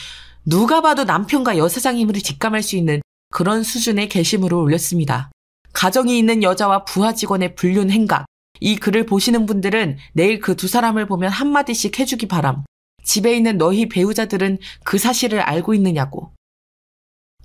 누가 봐도 남편과 여사장임을 직감할 수 있는 그런 수준의 게시물을 올렸습니다. 가정이 있는 여자와 부하 직원의 불륜 행각. 이 글을 보시는 분들은 내일 그 두 사람을 보면 한마디씩 해주기 바람. 집에 있는 너희 배우자들은 그 사실을 알고 있느냐고.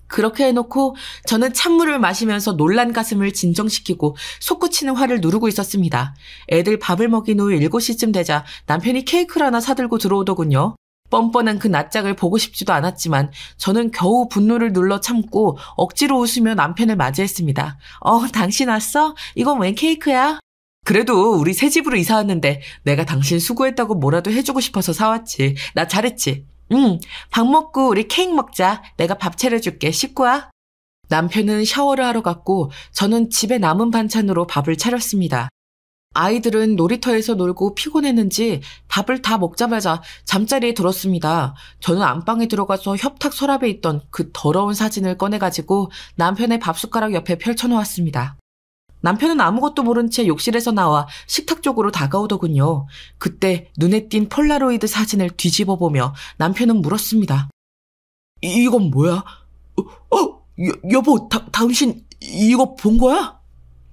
그렇게 해놓고 저는 찬물을 마시면서 놀란 가슴을 진정시키고 솟구치는 화를 누르고 있었습니다. 애들 밥을 먹인 후 7시쯤 되자 남편이 케이크를 하나 사들고 들어오더군요. 뻔뻔한 그 낯짝을 보고 싶지도 않았지만 저는 겨우 분노를 눌러 참고 억지로 웃으며 남편을 맞이했습니다. 당신 왔어? 이건 웬 케이크야? 그래도 우리 새 집으로 이사 왔는데 내가 당신 수고했다고 뭐라도 해주고 싶어서 사왔지. 나 잘했지? 응, 밥 먹고 우리 케이크 먹자. 내가 밥 차려줄게. 씻고 와. 남편은 샤워를 하러 갔고 저는 집에 남은 반찬으로 밥을 차렸습니다. 아이들은 놀이터에서 놀고 피곤했는지 밥을 다 먹자마자 잠자리에 들었습니다. 저는 안방에 들어가서 협탁 서랍에 있던 그 더러운 사진을 꺼내가지고 남편의 밥숟가락 옆에 펼쳐놓았습니다. 남편은 아무것도 모른 채 욕실에서 나와 식탁 쪽으로 다가오더군요. 그때 눈에 띈 폴라로이드 사진을 뒤집어보며 남편은 물었습니다. 이건 뭐야? 여보, 당신 이거 본 거야?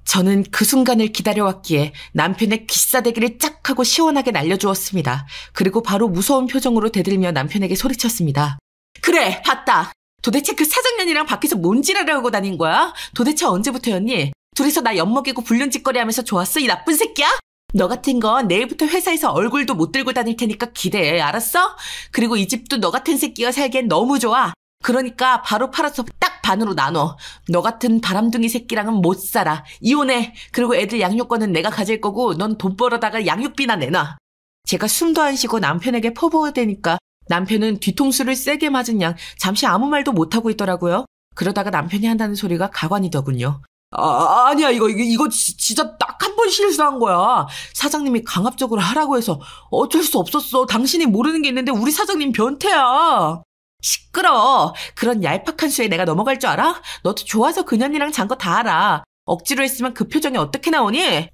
저는 그 순간을 기다려왔기에 남편의 귀싸대기를 짝 하고 시원하게 날려주었습니다. 그리고 바로 무서운 표정으로 대들며 남편에게 소리쳤습니다. 그래, 봤다. 도대체 그 사장년이랑 밖에서 뭔 지랄을 하고 다닌 거야? 도대체 언제부터였니? 둘이서 나 엿먹이고 불륜짓거리 하면서 좋았어? 이 나쁜 새끼야? 너 같은 건 내일부터 회사에서 얼굴도 못 들고 다닐 테니까 기대해. 알았어? 그리고 이 집도 너 같은 새끼가 살기엔 너무 좋아. 그러니까 바로 팔아서 딱 반으로 나눠. 너 같은 바람둥이 새끼랑은 못 살아. 이혼해. 그리고 애들 양육권은 내가 가질 거고 넌 돈 벌어다가 양육비나 내놔. 제가 숨도 안 쉬고 남편에게 퍼부어대니까 남편은 뒤통수를 세게 맞은 양 잠시 아무 말도 못하고 있더라고요. 그러다가 남편이 한다는 소리가 가관이더군요. 아니야, 이거 진짜 딱 한 번 실수한 거야. 사장님이 강압적으로 하라고 해서 어쩔 수 없었어. 당신이 모르는 게 있는데 우리 사장님 변태야. 시끄러. 그런 얄팍한 수에 내가 넘어갈 줄 알아? 너도 좋아서 그년이랑 잔 거 다 알아. 억지로 했으면 그 표정이 어떻게 나오니?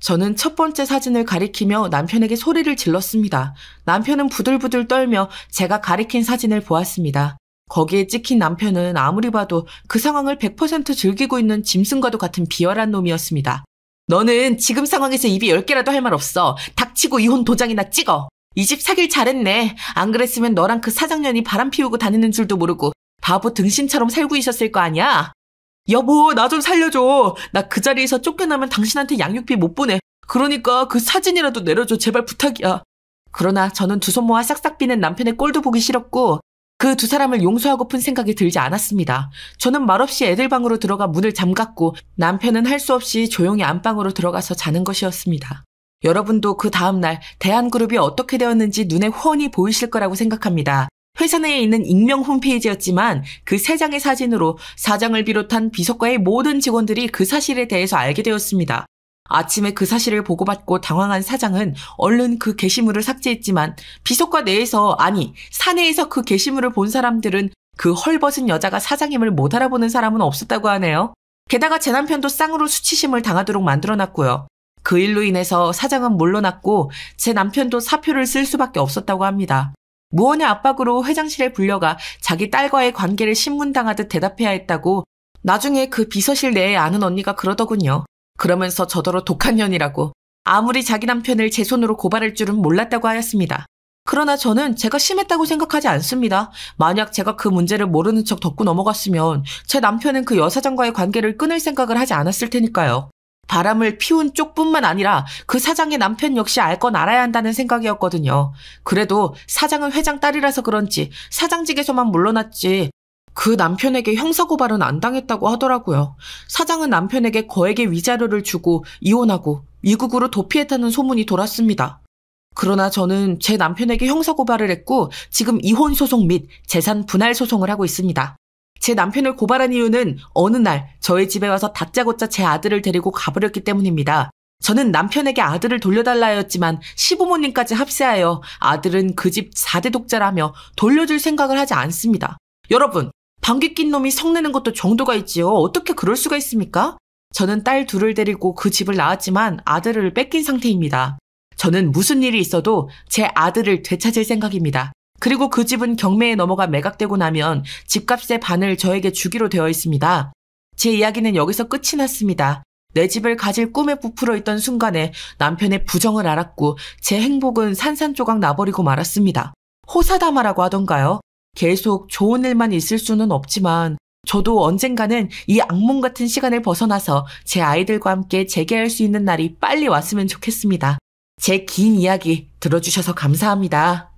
저는 첫 번째 사진을 가리키며 남편에게 소리를 질렀습니다. 남편은 부들부들 떨며 제가 가리킨 사진을 보았습니다. 거기에 찍힌 남편은 아무리 봐도 그 상황을 100% 즐기고 있는 짐승과도 같은 비열한 놈이었습니다. 너는 지금 상황에서 입이 10개라도 할 말 없어. 닥치고 이혼 도장이나 찍어. 이 집 사길 잘했네. 안 그랬으면 너랑 그 사장년이 바람 피우고 다니는 줄도 모르고 바보 등신처럼 살고 있었을 거 아니야? 여보, 나 좀 살려줘. 나 그 자리에서 쫓겨나면 당신한테 양육비 못 보내. 그러니까 그 사진이라도 내려줘. 제발 부탁이야. 그러나 저는 두 손 모아 싹싹 비는 남편의 꼴도 보기 싫었고 그 두 사람을 용서하고픈 생각이 들지 않았습니다. 저는 말없이 애들 방으로 들어가 문을 잠갔고 남편은 할 수 없이 조용히 안방으로 들어가서 자는 것이었습니다. 여러분도 그 다음날 대한그룹이 어떻게 되었는지 눈에 훤히 보이실 거라고 생각합니다. 회사 내에 있는 익명 홈페이지였지만 그 3장의 사진으로 사장을 비롯한 비서과의 모든 직원들이 그 사실에 대해서 알게 되었습니다. 아침에 그 사실을 보고받고 당황한 사장은 얼른 그 게시물을 삭제했지만 비서과 내에서, 아니 사내에서 그 게시물을 본 사람들은 그 헐벗은 여자가 사장임을 못 알아보는 사람은 없었다고 하네요. 게다가 제 남편도 쌍으로 수치심을 당하도록 만들어놨고요. 그 일로 인해서 사장은 물러났고 제 남편도 사표를 쓸 수밖에 없었다고 합니다. 무언의 압박으로 회장실에 불려가 자기 딸과의 관계를 신문당하듯 대답해야 했다고 나중에 그 비서실 내에 아는 언니가 그러더군요. 그러면서 저더러 독한 년이라고 아무리 자기 남편을 제 손으로 고발할 줄은 몰랐다고 하였습니다. 그러나 저는 제가 심했다고 생각하지 않습니다. 만약 제가 그 문제를 모르는 척 덮고 넘어갔으면 제 남편은 그 여사장과의 관계를 끊을 생각을 하지 않았을 테니까요. 바람을 피운 쪽뿐만 아니라 그 사장의 남편 역시 알 건 알아야 한다는 생각이었거든요. 그래도 사장은 회장 딸이라서 그런지 사장직에서만 물러났지 그 남편에게 형사고발은 안 당했다고 하더라고요. 사장은 남편에게 거액의 위자료를 주고 이혼하고 미국으로 도피했다는 소문이 돌았습니다. 그러나 저는 제 남편에게 형사고발을 했고 지금 이혼소송 및 재산 분할 소송을 하고 있습니다. 제 남편을 고발한 이유는 어느 날 저희 집에 와서 다짜고짜 제 아들을 데리고 가버렸기 때문입니다. 저는 남편에게 아들을 돌려달라 하였지만 시부모님까지 합세하여 아들은 그 집 4대 독자라며 돌려줄 생각을 하지 않습니다. 여러분, 방귀 낀 놈이 성내는 것도 정도가 있지요. 어떻게 그럴 수가 있습니까? 저는 딸 둘을 데리고 그 집을 나왔지만 아들을 뺏긴 상태입니다. 저는 무슨 일이 있어도 제 아들을 되찾을 생각입니다. 그리고 그 집은 경매에 넘어가 매각되고 나면 집값의 반을 저에게 주기로 되어 있습니다. 제 이야기는 여기서 끝이 났습니다. 내 집을 가질 꿈에 부풀어 있던 순간에 남편의 부정을 알았고 제 행복은 산산조각 나버리고 말았습니다. 호사다마라고 하던가요? 계속 좋은 일만 있을 수는 없지만 저도 언젠가는 이 악몽 같은 시간을 벗어나서 제 아이들과 함께 재개할 수 있는 날이 빨리 왔으면 좋겠습니다. 제 긴 이야기 들어주셔서 감사합니다.